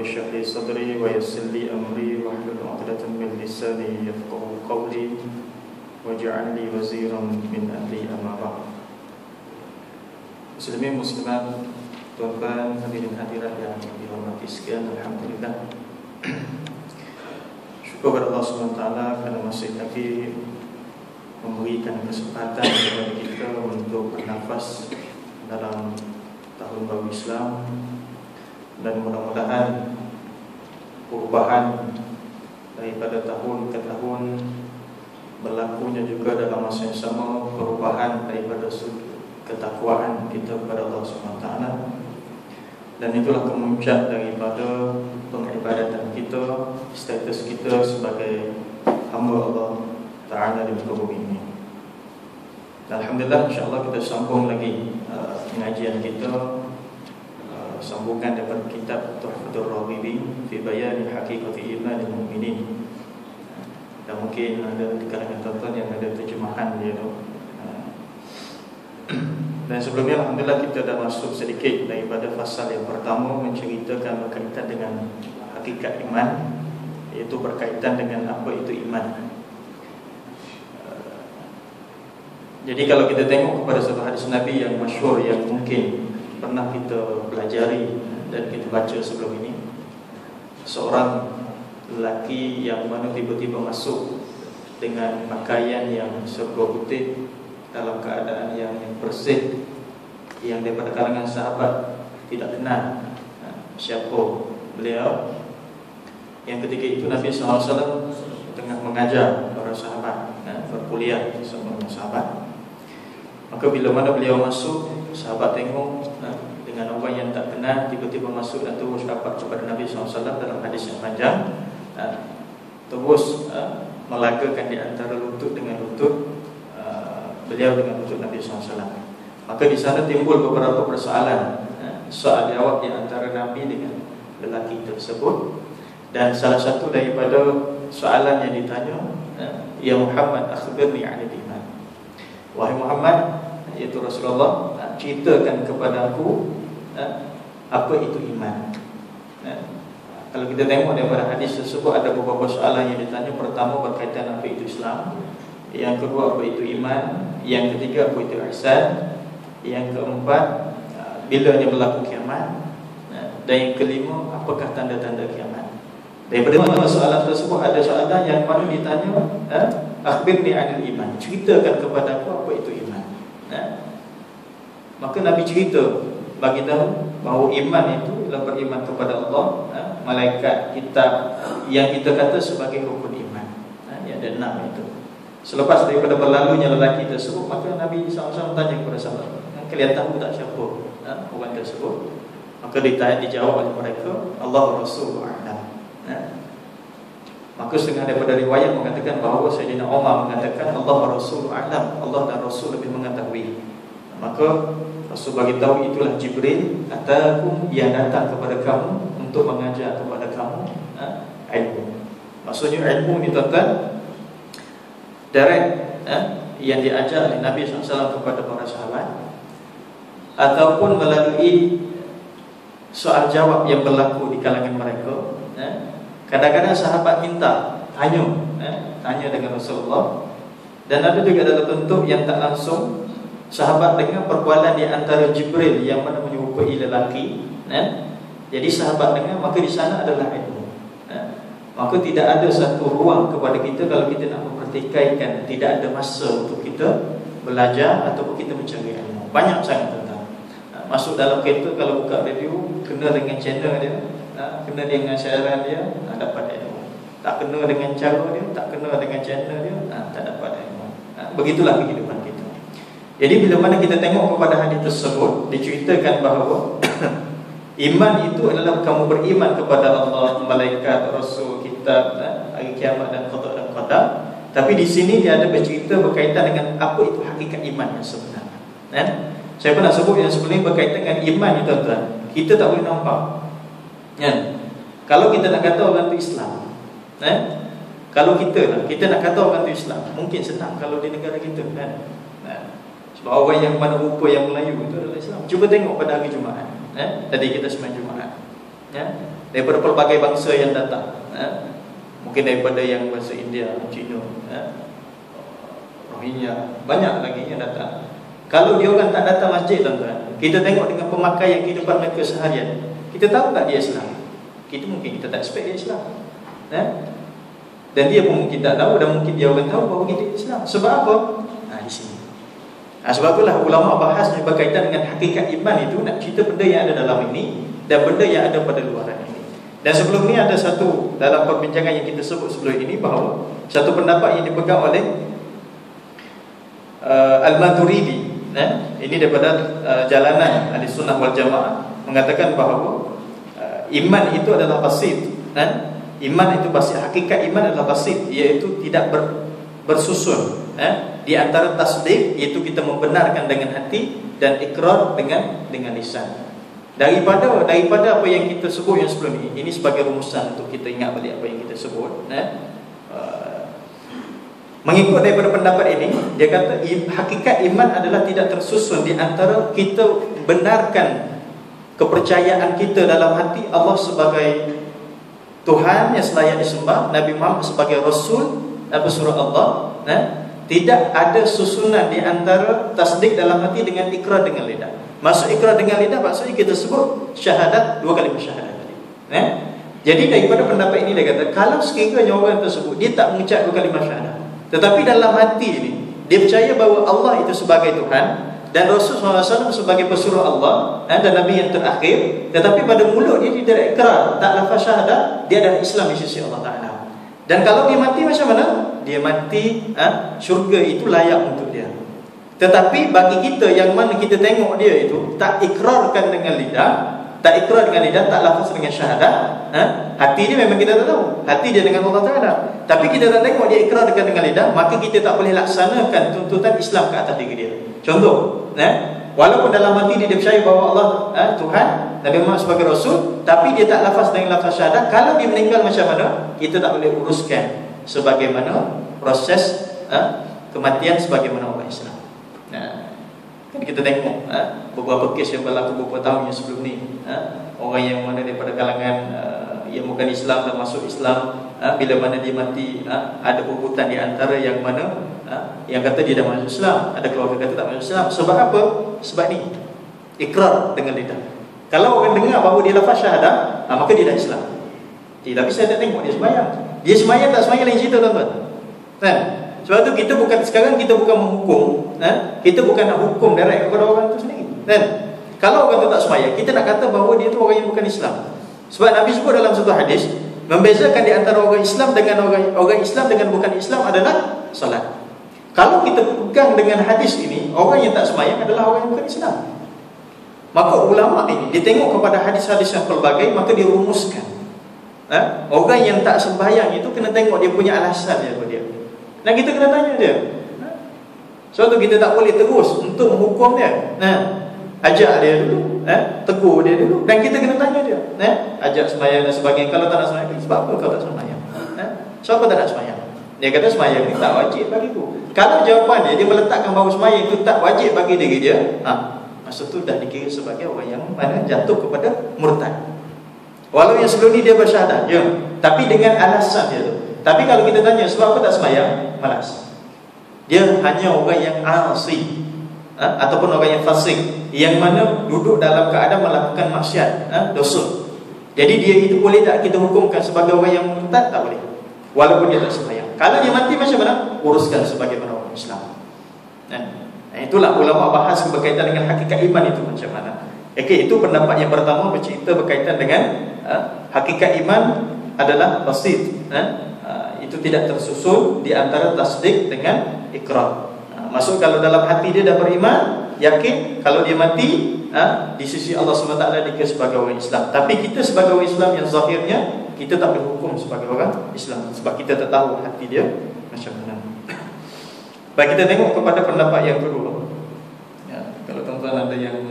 اشرح لي صدري ويسر لي أمري واحلل عقدة من لساني يفقهوا قولي واجعل لي وزيرا من أهلي أما بعد. Muslimin muslimat, tuan-tuan hadirin hadirat yang dihormati sekalian, alhamdulillah. Syukur kepada Allah SWT kerana masih lagi memberikan kesempatan kepada kita untuk bernafas dalam tahun baru Islam, dan mudah-mudahan perubahan daripada tahun ke tahun berlakunya juga dalam masa yang sama perubahan daripada ketakwaan kita kepada Allah SWT, dan itulah kemuncak daripada pengibadatan kita, status kita sebagai hamba Allah Ta'ala di muka bumi ini. Alhamdulillah, insyaAllah kita sambung lagi pengajian kita, sambungan daripada kitab Tuhfatul Raghibin fi Bayani Haqiqati Imanil Mu'minin. Dan mungkin ada di kalangan tuan-tuan yang ada terjemahan dia tu. Dan sebelumnya alhamdulillah kita dah masuk sedikit daripada fasal yang pertama, menceritakan berkaitan dengan hakikat iman, iaitu berkaitan dengan apa itu iman. Jadi kalau kita tengok kepada sebuah hadis Nabi yang masyhur, yang mungkin pernah kita pelajari dan kita baca sebelum ini, seorang lelaki yang mana tiba-tiba masuk dengan pakaian yang serba putih, dalam keadaan yang bersih, yang daripada kalangan sahabat tidak kenal siapa beliau. Yang ketika itu Nabi SAW tengah mengajar para sahabat, berkuliah bersama sahabat. Maka bila mana beliau masuk, sahabat tengok dengan orang yang tak kenal tiba-tiba masuk dan terus rapat kepada Nabi SAW dalam hadis yang panjang, terus melagakan di antara lutut dengan lutut beliau dengan lutut Nabi SAW. Maka di sana timbul beberapa persoalan, soal jawab di antara Nabi dengan lelaki tersebut. Dan salah satu daripada soalan yang ditanya, ya Muhammad, akhbirni 'anil iman. Wahai Muhammad, iaitu Rasulullah, ceritakan kepada aku apa itu iman. Kalau kita tengok daripada hadis tersebut, ada beberapa soalan yang ditanya. Pertama berkaitan apa itu Islam, yang kedua apa itu iman, yang ketiga apa itu ihsan, yang keempat bilanya berlaku kiamat, dan yang kelima apakah tanda-tanda kiamat. Daripada soalan tersebut ada soalan yang mana ditanya, akhbirni 'anil iman, ceritakan kepada aku apa itu iman. Maka Nabi cerita, bagi tahu bahawa iman itu adalah beriman kepada Allah, malaikat, kitab, yang kita kata sebagai rukun iman. Yang ada 6 itu. Selepas daripada berlalunya lelaki tersebut, maka Nabi SAW tanya kepada sahabat, kalian tahu tak siapa orang tersebut? Maka dijawab oleh mereka, Allah Rasul a'lam. Maka setengah daripada riwayat mengatakan bahawa Sayyidina Umar mengatakan Allah Rasul a'lam, Allah dan Rasul lebih mengetahui. Maka Rasul bagi tahu itulah Jibril atakum, yang datang kepada kamu untuk mengajar kepada kamu ilmu. Maksudnya ilmu ni tuan-tuan direct, yang diajar oleh Nabi SAW kepada para sahabat, ataupun melalui soal jawab yang berlaku di kalangan mereka. Kadang-kadang sahabat minta tanya dengan Rasulullah, dan ada juga dalam bentuk yang tak langsung. Sahabat dengar perbualan di antara Jibril yang mana menyerupai lelaki, jadi sahabat dengar, maka di sana adalah ilmu. Maka tidak ada satu ruang kepada kita kalau kita nak mempertikaikan, tidak ada masa untuk kita belajar ataupun kita mencari ilmu. Banyak sangat tentang masuk dalam kereta, kalau buka radio, kena dengan channel dia, kena dengan siaran dia, dapat ilmu. Tak kena dengan cara dia, tak kena dengan channel dia, tak dapat ilmu. Begitulah kehidupan kita. Jadi bila mana kita tengok kepada hadis tersebut, diceritakan bahawa iman itu adalah kamu beriman kepada Allah, malaikat, Rasul, kitab, hari kiamat dan qada dan qadar. Tapi di sini dia ada bercerita berkaitan dengan apa itu hakikat iman yang sebenar. Saya pernah sebut yang sebelum ini berkaitan dengan iman itu, tuan-tuan. Kita tak boleh nampak. Kalau kita nak kata orang itu Islam, kalau kita nak kata orang itu Islam, mungkin senang kalau di negara kita, sebab orang yang mana rupa yang Melayu itu adalah Islam. Cuba tengok pada hari Jumaat, tadi kita sembahyang Jumaat, ya, daripada pelbagai bangsa yang datang, ya. Mungkin daripada yang bahasa India, Cina, ya, Rohingya, banyak lagi yang datang. Kalau dia orang tak datang masjid, tuan-tuan, kita tengok dengan pemakaian kehidupan mereka seharian, kita tahu tak dia Islam? Kita mungkin kita tak expect dia Islam, ya? Dan dia pun mungkin tak tahu, dan mungkin dia orang tahu bahawa kita Islam. Sebab apa? Di sini. Sebab itulah ulama bahas berkaitan dengan hakikat iman itu, nak cerita benda yang ada dalam ini dan benda yang ada pada luaran ini. Dan sebelum ni ada satu dalam perbincangan yang kita sebut sebelum ini, bahawa satu pendapat yang dipegang oleh Al-Maturidi, ini daripada jalanan Ahlussunnah wal Jamaah, mengatakan bahawa iman itu adalah basit, iman itu basit, hakikat iman adalah basit, iaitu tidak bersusun di antara tasdik, iaitu kita membenarkan dengan hati, dan ikrar dengan lisan. Daripada apa yang kita sebut yang sebelum ini sebagai rumusan untuk kita ingat balik apa yang kita sebut, mengikut daripada pendapat ini, dia kata hakikat iman adalah tidak tersusun di antara kita benarkan kepercayaan kita dalam hati Allah sebagai Tuhan yang selayak disembah, Nabi Muhammad sebagai Rasul dan pesuruh Allah, tidak ada susunan di antara tasdik dalam hati dengan ikrar dengan lidah. Maksud ikrar dengan lidah, maksudnya kita sebut syahadat, 2 kalimah syahadat tadi. Jadi daripada pendapat ini dia kata, kalau sekiranya orang tersebut dia tak mengucap 2 kalimah syahadat, tetapi dalam hati ini dia percaya bahawa Allah itu sebagai Tuhan dan Rasul SAW sebagai pesuruh Allah dan Nabi yang terakhir, tetapi pada mulut dia tidak ikrar, tak lafaz syahadat, dia adalah Islam di sisi Allah Ta'ala. Dan kalau dia mati macam mana? Dia mati, syurga itu layak untuk dia. Tetapi bagi kita yang mana kita tengok dia itu tak ikrarkan dengan lidah, tak ikrar dengan lidah, tak lafaz dengan syahadat, hati dia memang kita tak tahu, hati dia dengan Allah Ta'ala, tapi kita tak tengok dia ikrar dengan lidah, maka kita tak boleh laksanakan tuntutan Islam ke atas diri dia. Contoh, walaupun dalam hati dia percaya bahawa Allah Tuhan, Nabi Muhammad sebagai Rasul, tapi dia tak lafaz dengan lafaz syahadat, kalau dia meninggal macam mana, kita tak boleh uruskan sebagaimana proses kematian sebagaimana orang Islam. Kan kita tengok beberapa kes yang berlaku beberapa tahun yang sebelum ni, orang yang mana daripada kalangan yang bukan Islam dan masuk Islam, bila mana dia mati, ada perbuatan di antara yang mana yang kata dia dah masuk Islam, ada keluarga kata tak masuk Islam. Sebab apa? Sebab ni ikrar dengan lidah. Kalau orang dengar bahawa dia lafaz syahadat, maka dia dah Islam. Tapi saya tak tengok dia sembahyang. Dia sembahyang tak sembahyang lain cerita, tuan-tuan. Sebab tu kita bukan menghukum, kita bukan nak hukum direct kepada orang tu sendiri. Kalau orang tu tak sembahyang, kita nak kata bahawa dia tu orang yang bukan Islam. Sebab Nabi sebut dalam satu hadis, membezakan di antara orang Islam dengan orang Islam dengan bukan Islam adalah solat. Kalau kita pegang dengan hadis ini, orang yang tak sembahyang adalah orang yang bukan Islam. Maka ulama ini dia tengok kepada hadis-hadis yang pelbagai, maka dia rumuskan. Orang yang tak sembahyang itu kena tengok dia punya alasan dia. Dan kita kena tanya dia. Sebab tu kita tak boleh terus untuk menghukum dia. Ajak dia dulu, tegur dia dulu, dan kita kena tanya dia. Ajak sembahyang dan sebagainya. Kalau tak nak sembahyang, sebab apa kau tak sembahyang? Sebab apa tak nak sembahyang? Dia kata sembahyang ni tak wajib bagiku. Kalau jawapan dia meletakkan bahawa sembahyang itu tak wajib bagi diri dia, masa tu dah dikira sebagai orang yang mana jatuh kepada murtad. Walau yang sebelum ni dia bersyahadat, tapi dengan alasan dia tu. Tapi kalau kita tanya sebab apa tak sembahyang, malas. Dia hanya orang yang asi, ataupun orang yang fasik, yang mana duduk dalam keadaan melakukan maksiat, dosa. Jadi dia itu boleh tak kita hukumkan sebagai orang yang murtad? Tak boleh, walaupun dia tak sembahyang. Kalau dia mati macam mana? Uruskan sebagaimana orang Islam. Itulah ulama bahas berkaitan dengan hakikat iman itu macam mana. Itu pendapat yang pertama, bercerita berkaitan dengan hakikat iman adalah basit, itu tidak tersusun di antara tasdik dengan ikrar. Maksud kalau dalam hati dia dah beriman, yakin, kalau dia mati, di sisi Allah SWT dikira sebagai orang Islam. Tapi kita sebagai orang Islam yang zahirnya, kita tak boleh hukum sebagai orang Islam, sebab kita tak tahu hati dia macam mana. Baik, kita tengok kepada pendapat yang kedua. Kalau tuan-tuan ada yang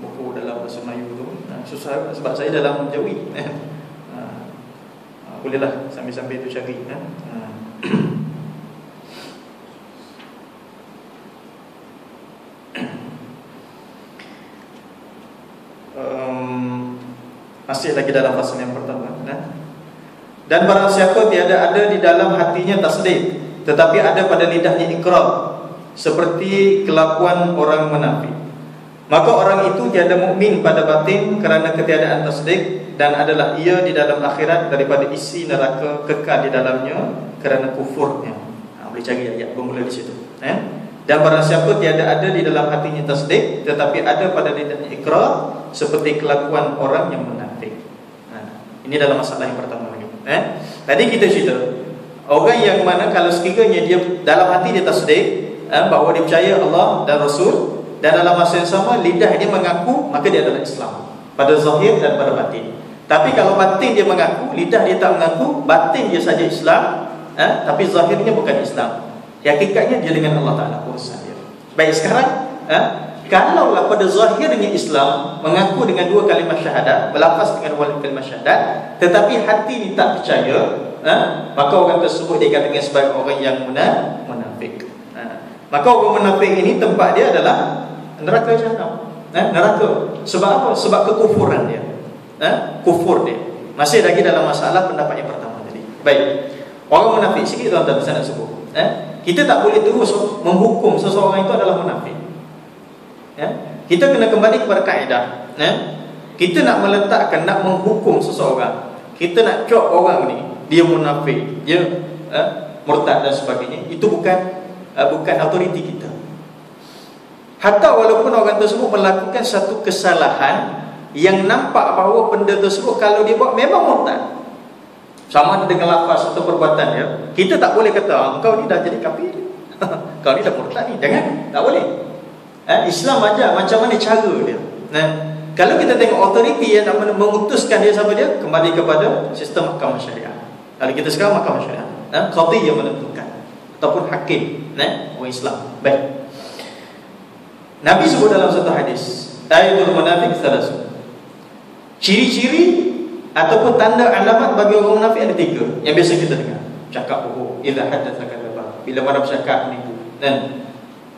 buku dalam bahasa Melayu tu, susah sebab saya dalam Jawi. Bolehlah sambil-sambil tu cari. Masih lagi dalam fasa yang pertama. Dan barang siapa tiada ada di dalam hatinya tasdik, tetapi ada pada lidahnya ikrar, seperti kelakuan orang munafik, maka orang itu tiada mukmin pada batin kerana ketiadaan tasdik, dan adalah ia di dalam akhirat daripada isi neraka kekal di dalamnya kerana kufurnya. Boleh cari ayat bermula di situ. Dan barang siapa tiada ada di dalam hatinya tasdik, tetapi ada pada lidahnya ikrar, seperti kelakuan orang yang munafik. Ini dalam masalah yang pertama lagi. Tadi kita cerita orang yang mana kalau sekiranya dia dalam hati dia tasdik, bahawa dia percaya Allah dan Rasul, dan dalam masa yang sama lidah dia mengaku, maka dia adalah Islam pada zahir dan pada batin. Tapi kalau batin dia mengaku, lidah dia tak mengaku, batin dia saja Islam, tapi zahirnya bukan Islam, hakikatnya dia dengan Allah Ta'ala urusan dia. Baik, sekarang kalaulah pada zahirnya Islam, mengaku dengan dua kalimah syahadat, berlafaz dengan dua kalimah syahadat, tetapi hati ni tak percaya, maka orang tersebut dikatakan sebagai orang yang munafik. Maka orang munafik ini tempat dia adalah neraka jahanam. Neraka. Sebab apa? Sebab kekufuran dia. Kufur dia. Masih lagi dalam masalah pendapat yang pertama tadi. Baik. Orang munafik, sikit tuan-tuan saya nak sebut. Kita tak boleh terus menghukum seseorang itu adalah munafik. Kita kena kembali kepada kaedah. Kita nak meletakkan, nak menghukum seseorang, kita nak cop orang ni dia munafik, dia murtad dan sebagainya, itu bukan autoriti kita. Hatta walaupun orang tersebut melakukan satu kesalahan yang nampak bahawa benda tersebut kalau dia buat memang murtad, sama ada dengan lafaz atau perbuatan dia, kita tak boleh kata engkau ni dah jadi kafir, kau ni dah murtad ni, jangan, tak boleh. Islam ajar macam mana cara dia. Kalau kita tengok autoriti yang nak memutuskan dia siapa dia, kembali kepada sistem mahkamah syariah. Kalau kita sekarang mahkamah syariah, qadhi yang menentukan, ataupun hakim, orang Islam. Baik. Nabi sebut dalam satu hadis, ayatul munafik salasun. Ciri-ciri ataupun tanda alamat bagi orang munafik ada 3 yang biasa kita dengar. Cakap bohong, idza hadatsa kadzaba, bila mana bercakap menipu, dan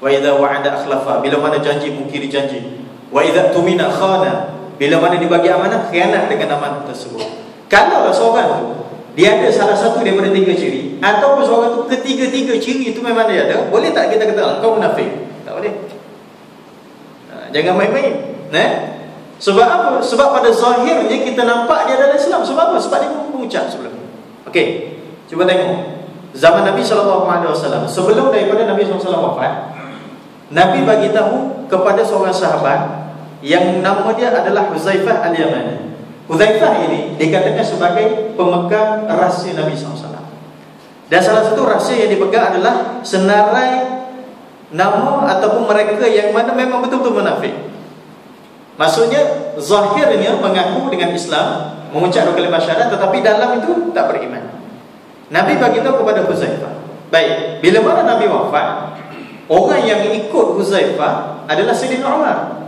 wa idza wa'ada akhlafa, bila mana janji mungkiri janji, wa idza tumina khana, bila mana dibagi amanah khianat dengan amanah tersebut. Kalau seorang tu dia ada salah satu daripada 3 ciri, ataupun seorang tu ketiga-tiga ciri itu memang dia ada, boleh tak kita kata engkau munafik? Tak boleh. Jangan main-main. Sebab apa? Sebab pada zahirnya kita nampak dia adalah Islam. Sebab apa? Sebab dia mengucap sebelum ini. Okey, cuba tengok zaman Nabi SAW. Sebelum daripada Nabi SAW wafat, Nabi bagi tahu kepada seorang sahabat yang nama dia adalah Huzaifah Al-Yamani. Huzaifah ini dikatakan sebagai pemegang rahsia Nabi SAW. Dan salah satu rahsia yang dipegang adalah senarai nama ataupun mereka yang mana memang betul-betul munafik. Maksudnya zahirnya mengaku dengan Islam, mengucap kalimah syahadat, tetapi dalam itu tak beriman. Nabi bagi tahu kepada Huzaifah. Baik, bila mana Nabi wafat, orang yang ikut Huzaifah adalah Sayyidina Umar.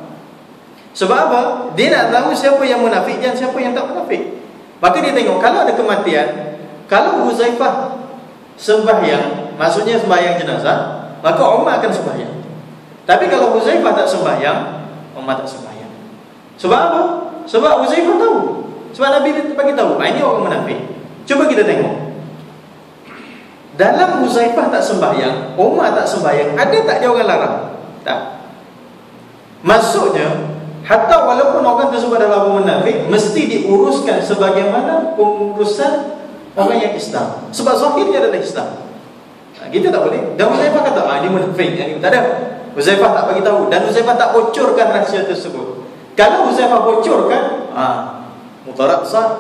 Sebab apa? Dia nak tahu siapa yang munafik dan siapa yang tak munafik. Maka dia tengok, kalau ada kematian, kalau Huzaifah sembahyang, maksudnya sembahyang jenazah, maka Umar akan sembahyang. Tapi kalau Huzaifah tak sembahyang, Umar tak sembahyang. Sebab apa? Sebab Huzaifah tahu. Sebab Nabi bagi tahu, ini orang munafik. Cuba kita tengok. Dalam Huzaifah tak sembahyang, Umar tak sembahyang, ada tak dia orang larang? Tak. Maksudnya, hatta walaupun orang tersebut adalah orang munafik, mesti diuruskan sebagaimana pengurusan orang yang Islam. Sebab zahirnya adalah Islam. Kita tak boleh. Dan Huzaifah kata, ini munafik, ini tak ada. Huzaifah tak bagi tahu, dan Huzaifah tak bocorkan rahsia tersebut. Kalau Huzaifah bocorkan, mudarat besar.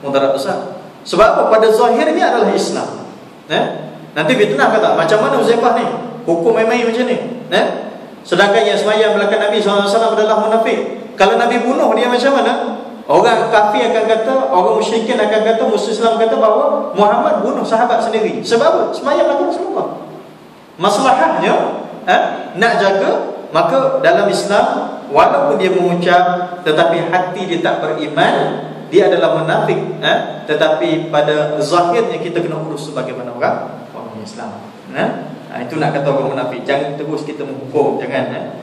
Mudarat besar. Sebab apa? Pada zahirnya adalah Islam. Nanti fitnah kata, macam mana Huzaifah ni? Hukum main-main macam ni. Sedangkan yang semayang belakang Nabi SAW adalah munafik. Kalau Nabi bunuh dia macam mana? Orang kafir akan kata, orang musyrikin akan kata, musuh Islam kata bahawa Muhammad bunuh sahabat sendiri. Sebab apa? Semayang belakang Rasulullah. Masalahnya nak jaga. Maka dalam Islam, walaupun dia mengucap tetapi hati dia tak beriman, dia adalah munafik. Tetapi pada zahirnya kita kena urus sebagaimana orang Islam. Itu nak kata orang munafik. Jangan terus kita menghukum. Jangan.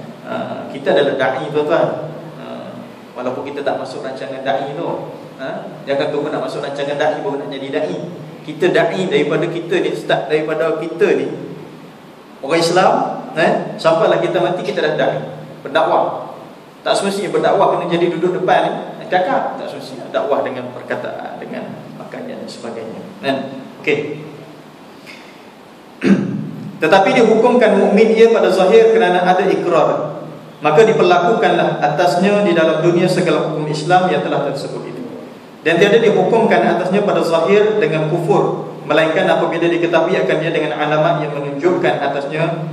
Kita adalah da'i, tuan-tuan. Walaupun kita tak masuk rancangan da'i tu, jangan tunggu nak masuk rancangan da'i baru nak jadi da'i. Kita da'i daripada kita ni, start daripada kita ni orang Islam, sampailah kita mati kita dah da'i, berdakwah. Tak semestinya berdakwah kena jadi duduk depan ni cakap, tak semestinya dakwah dengan perkataan, dengan pakaian dan sebagainya. Okey. Tetapi dihukumkan mukmin ia pada zahir kerana ada ikrar, maka diperlakukanlah atasnya di dalam dunia segala hukum Islam yang telah tersebut itu. Dan tiada dihukumkan atasnya pada zahir dengan kufur, melainkan apabila diketahui akan dia dengan alamat yang menunjukkan atasnya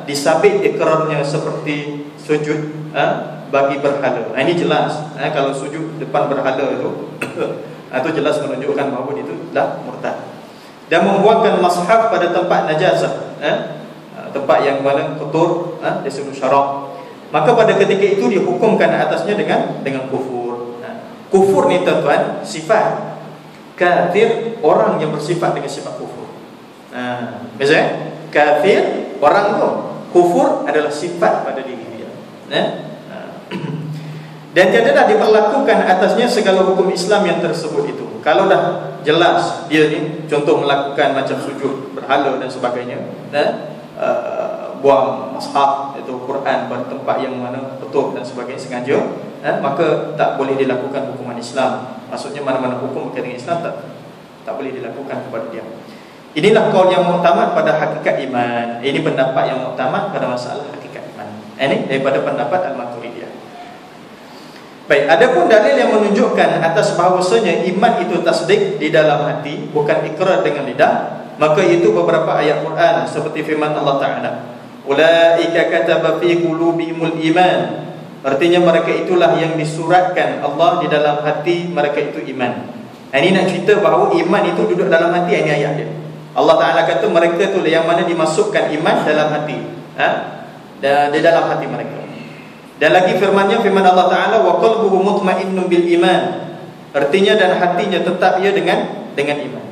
disabit ikrarnya seperti sujud bagi berhala. Ini jelas, kalau sujud depan berhala itu jelas menunjukkan bahawa itu dah murtad. Dan membuangkan mushaf pada tempat najasah, tempat yang mana kotor, dia sebut syarak, maka pada ketika itu dihukumkan atasnya dengan kufur. Kufur ni tuan-tuan sifat. Kafir orang yang bersifat dengan sifat kufur. Biasanya kafir orang tu, kufur adalah sifat pada diri dia. Dan tiadalah diperlakukan atasnya segala hukum Islam yang tersebut itu. Kalau dah jelas dia ni contoh melakukan macam sujud berhala dan sebagainya, buang mushaf itu Quran pada tempat yang mana kotor dan sebagainya sengaja, maka tak boleh dilakukan hukuman Islam. Maksudnya mana-mana hukum berkaitan dengan Islam tak boleh dilakukan kepada dia. Inilah kaul yang muktamad pada hakikat iman. Ini pendapat yang muktamad pada masalah hakikat iman. Ini daripada pendapat Al-Maturidiyah. Baik, adapun dalil yang menunjukkan atas bahawasanya iman itu tasdik di dalam hati, bukan ikrar dengan lidah, maka itu beberapa ayat Quran seperti firman Allah Ta'ala, ulaika kataba fi qulubihimul iman. Artinya mereka itulah yang disuratkan Allah di dalam hati mereka itu iman. Ini nak cerita bahawa iman itu duduk dalam hati. Ini ayat dia. Allah Ta'ala kata mereka itu yang mana dimasukkan iman dalam hati, di dalam hati mereka. Dan lagi firman-Nya, firman Allah Ta'ala, wa qalbuhu mutmainnun bil iman. Artinya dan hatinya tetap ia dengan iman.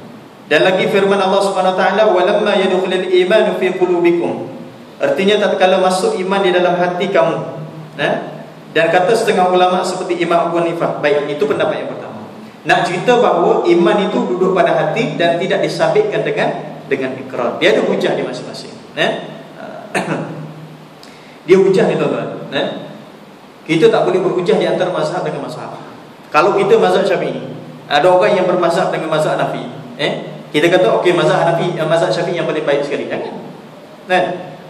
Dan lagi firman Allah Subhanahu Wa Ta'ala, walamma yadkhulul iman fi qulubikum. Artinya tatkala masuk iman di dalam hati kamu. Dan kata setengah ulama seperti Imam Abu Hanifah. Baik, itu pendapat yang pertama. Nak cerita bahawa iman itu duduk pada hati dan tidak disabitkan dengan ikrar. Dia ada hujah di masing-masing. Dia hujah ni tuan-tuan. Kita tak boleh berhujah di antara mazhab dengan mazhab. Kalau kita mazhab Syafi'i, ada orang yang bermazhab dengan mazhab Hanafi, kita kata okey mazhab Hanafi, mazhab Syafi'i yang paling baik sekali. Jangan.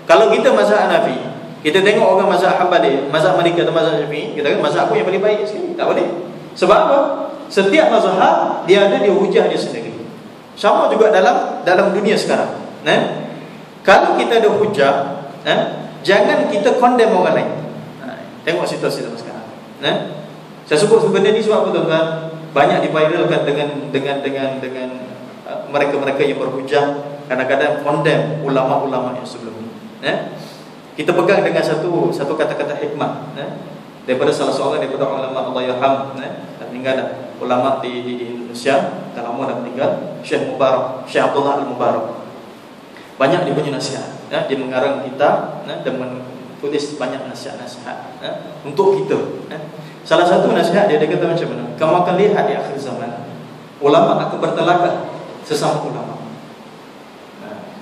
Kalau kita mazhab Hanafi, kita tengok orang mazhab Hambali, mazhab Maliki atau mazhab Syafi'i, kita kata mazhab aku yang paling baik sekali. Tak boleh. Sebab apa? Setiap mazhab dia ada dia hujah dia sendiri. Sama juga dalam dunia sekarang. Kalau kita ada hujah, jangan kita condemn orang lain. Tengok situasi zaman sekarang. Saya sebut benda ni sebab apa tuan-tuan? Banyak diviralkan dengan mereka-mereka yang berhujah, kadang-kadang condemn ulama-ulama yang sebelum ni. Kita pegang dengan satu kata-kata hikmah daripada salah seorang daripada ulama Allah yarham, meninggal dah, ulama di Indonesia, dah lama dah meninggal, Syekh Mubarak, Syekh Abdullah Al-Mubarak. Banyak dia punya nasihat, dia mengarang kitab dan tulis banyak nasihat-nasihat untuk kita. Salah satu nasihat dia kata macam mana? Kamu akan lihat di akhir zaman, ulama akan bertelagah sesama ulama.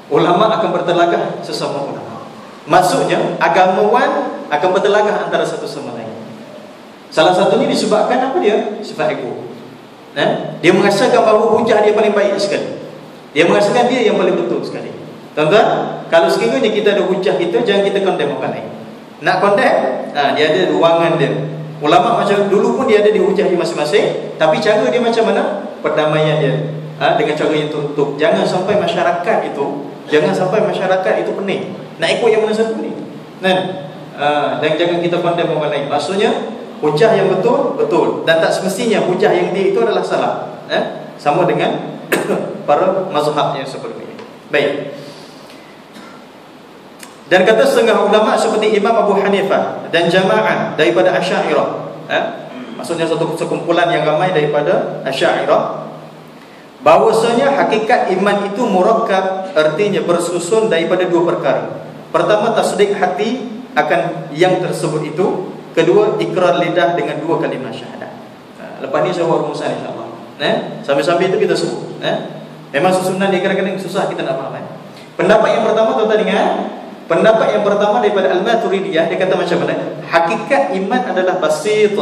Ulama akan bertelagah sesama ulama. Maksudnya agamawan akan bertelagah antara satu sama lain. Salah satunya disebabkan apa dia? Sifat ego. Dia merasakan bahawa hujah dia paling baik sekali. Dia merasakan dia yang paling betul sekali. Tuan-tuan, kalau sekiranya kita ada hujah kita, jangan kita condemn orang lain. Nak condemn, dia ada ruangan dia. Ulama macam dulu pun dia ada di hujah dia masing-masing, tapi cara dia macam mana? Perdamaian dia, dengan cara yang tertutup. Jangan sampai masyarakat itu pening. Nak ikut yang mana satu ni? Dan jangan kita condemn orang lain. Maksudnya hujah yang betul dan tak semestinya hujah yang dia itu adalah salah. Sama dengan para mazhab yang seperti ini. Baik. Dan kata setengah ulama seperti Imam Abu Hanifah dan jamaah daripada Asy'ariyah, maksudnya satu sekumpulan yang ramai daripada Asy'ariyah, bahwasanya hakikat iman itu murakkab, artinya bersusun daripada dua perkara. Pertama, tasdik hati akan yang tersebut itu, kedua ikrar lidah dengan dua kalimah syahadah. Lepas ni saya buat rumusan insya-Allah. Sambil-sambil itu kita sebut. Memang susunan dia kadang-kadang susah kita nak faham. Pendapat yang pertama tuan-tuan dengar. Pendapat yang pertama daripada Al-Maturidiyah, dia kata macam mana? Hakikat iman adalah basit.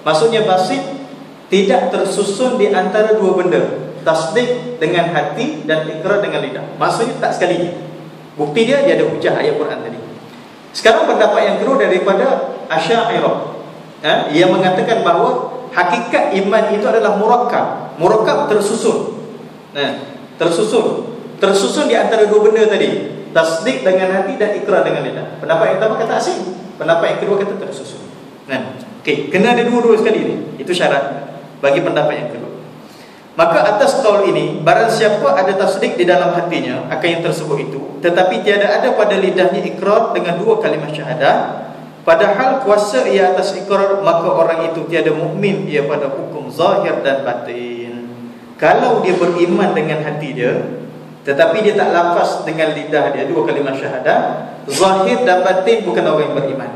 Maksudnya basit tidak tersusun di antara dua benda, tasdik dengan hati dan ikrar dengan lidah. Maksudnya tak sekali. Bukti dia ada hujah ayat Quran tadi. Sekarang pendapat yang kedua daripada Asy'ariyah, ia mengatakan bahawa hakikat iman itu adalah murakkab. Murakkab tersusun. Tersusun di antara dua benda tadi, tasdik dengan hati dan ikrar dengan lidah. Pendapat yang pertama kata asing, pendapat yang kedua kata tersusun. Okey, kena ada dua-dua sekali ni. Itu syarat bagi pendapat yang kedua. Maka atas qaul ini, barang siapa ada tasdik di dalam hatinya akan yang tersebut itu, tetapi tiada ada pada lidahnya ikrar dengan dua kalimah syahadah, padahal kuasa ia atas ikrar, maka orang itu tiada mukmin ia pada hukum zahir dan batin. Kalau dia beriman dengan hati dia, tetapi dia tak lafaz dengan lidah dia dua kalimah syahadah, zahir dan batin bukan orang yang beriman.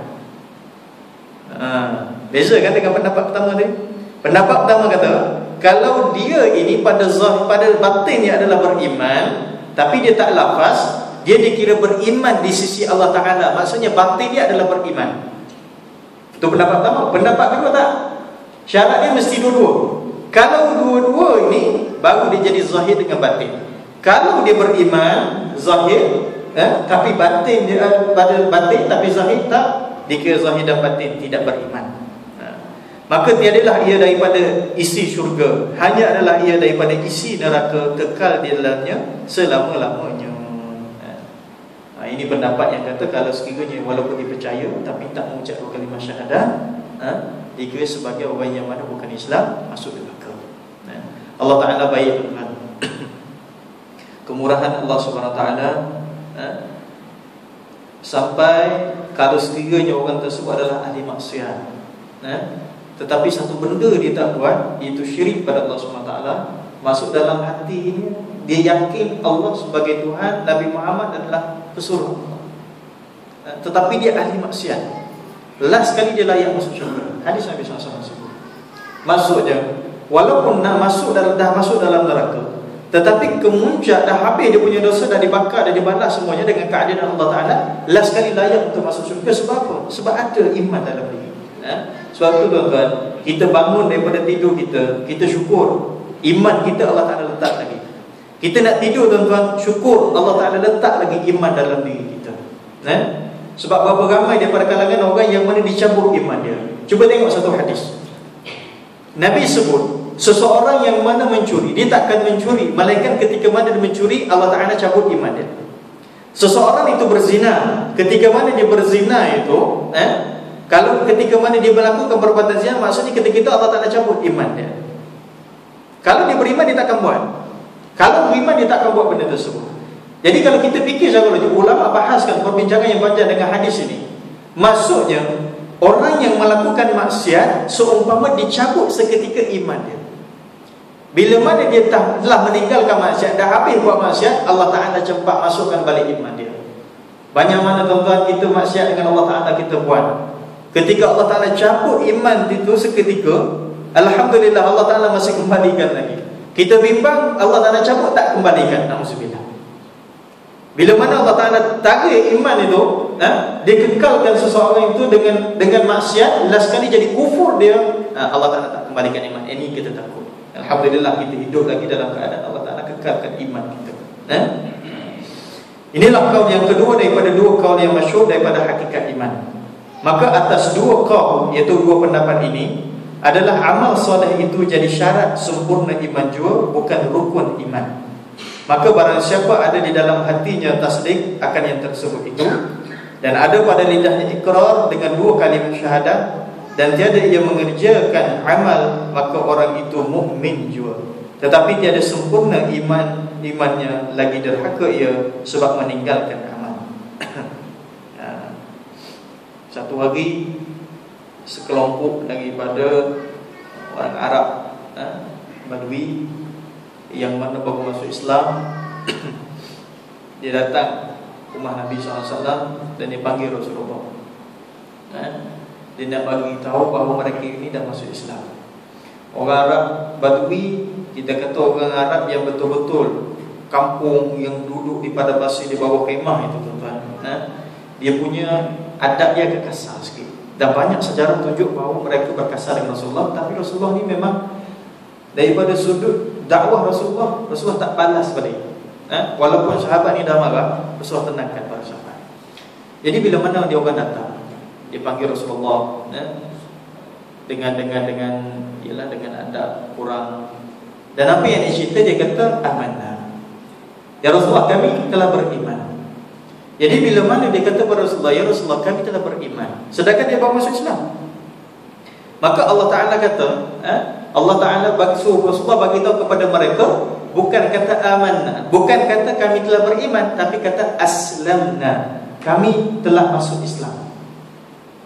Beza kan dengan pendapat pertama tadi? Pendapat pertama kata, kalau dia ini pada zahir, pada batinnya adalah beriman, tapi dia tak lafaz, dia dikira beriman di sisi Allah Ta'ala. Maksudnya batin dia adalah beriman. Itu pendapat pertama. Pendapat kedua tak? Syarat dia mesti dua-dua. Kalau dua-dua ini, baru dia jadi zahir dengan batin. Kalau dia beriman zahir, tapi batin dia pada batin, tapi zahir tak, dikira zahir dan batin tidak beriman. Maka tiadalah ia daripada isi syurga, hanya adalah ia daripada isi neraka, kekal di dalamnya selama-lamanya. Ini pendapat yang kata kalau sekiranya walaupun dia percaya tapi tak mengucap dua kalimah syahadah, dikira sebagai orang yang mana bukan Islam, masuk neraka. Allah Ta'ala baik Tuhan. Kemurahan Allah Subhanahu Wa Ta'ala, sampai kalau sekiranya orang tersebut adalah ahli maksiat, tetapi satu benda dia tak buat, iaitu syirik pada Allah Subhanahu Wa Ta'ala, masuk dalam hatinya, dia yakin Allah sebagai Tuhan, Nabi Muhammad adalah pesuruh Allah, tetapi dia ahli maksiat, last sekali dia layak masuk syurga. Hadis Nabi SAW sebut. Maksudnya, walaupun dah masuk dalam neraka, tetapi kemuncak dah habis dia punya dosa, dah dibakar, dah dibalas semuanya dengan keadilan Allah Ta'ala, last sekali layak untuk masuk syurga. Sebab apa? Sebab ada iman dalam diri. Sebab itu tuan-tuan, kita bangun daripada tidur kita, kita syukur iman kita Allah Ta'ala letak lagi. Kita nak tidur tuan-tuan, syukur Allah Ta'ala letak lagi iman dalam diri kita. Sebab berapa ramai daripada kalangan orang yang mana dicabut iman dia. Cuba tengok satu hadis. Nabi sebut, seseorang yang mana mencuri, dia takkan mencuri, malaikat ketika mana dia mencuri, Allah Ta'ala cabut iman dia. Seseorang itu berzina, ketika mana dia berzina itu, kalau ketika mana dia melakukan perbuatan zina, maksudnya ketika itu Allah Ta'ala cabut iman dia. Kalau dia beriman, dia takkan buat. Kalau beriman, dia takkan buat benda tersebut. Jadi kalau kita fikir sekarang, ulama bahaskan perbincangan yang panjang dengan hadis ini. Maksudnya, orang yang melakukan maksiat seumpama dicabut seketika iman dia. Bila mana dia telah meninggalkan maksiat, dah habis buat maksiat, Allah Ta'ala cepat masukkan balik iman dia. Banyak mana tuan-tuan kita maksiat dengan Allah Ta'ala kita buat, ketika Allah Ta'ala cabut iman itu seketika, alhamdulillah Allah Ta'ala masih kembalikan lagi. Kita bimbang Allah Ta'ala cabut, tak kembalikan. Na'udzubillah. Bila mana Allah Ta'ala tarik iman itu, dia kekalkan seseorang itu dengan maksiat, last sekali jadi kufur dia, Allah Ta'ala tak kembalikan iman. Ini kita takut. Alhamdulillah kita hidup lagi dalam keadaan Allah Ta'ala kekalkan iman kita. Inilah kaul yang kedua daripada dua kaul yang masyhur daripada hakikat iman. Maka atas dua kaul, iaitu dua pendapat ini, adalah amal soleh itu jadi syarat sempurna iman jua, bukan rukun iman. Maka barang siapa ada di dalam hatinya tasdik akan yang tersebut itu, dan ada pada lidahnya ikrar dengan dua kalimah syahadah, dan tiada ia mengerjakan amal, maka orang itu mukmin jua. Tetapi tiada sempurna imannya, lagi derhaka ia sebab meninggalkan amal. Satu hari, sekelompok daripada orang Arab, Badui, yang mana baru masuk Islam, dia datang rumah Nabi SAW dan dia panggil Rasulullah. Dia nak bagi tahu bahawa mereka ini dah masuk Islam. Orang Arab Badui, kita kata orang Arab yang betul-betul kampung yang duduk di padang pasir di bawah kemah itu, tuan-tuan. Dia punya adab dia agak kasar sikit. Dan banyak sejarah tunjuk bahawa mereka berkasar dengan Rasulullah. Tapi Rasulullah ni memang daripada sudut dakwah Rasulullah tak balas pada dia. Walaupun sahabat ni dah marah, Rasulullah tenangkan para sahabat. Jadi bila mana dia orang datang, dia panggil Rasulullah dengan adab kurang. Dan apa yang dia cerita, dia kata amanah, ya Rasulullah, kami telah beriman. Jadi bila mana dia kata kepada Rasulullah, ya Rasulullah, kami telah beriman, sedangkan dia baru masuk Islam, maka Allah Ta'ala kata, Allah Ta'ala suruh Rasulullah bagi tahu kepada mereka, bukan kata amanah, bukan kata kami telah beriman, tapi kata aslamna, kami telah masuk Islam.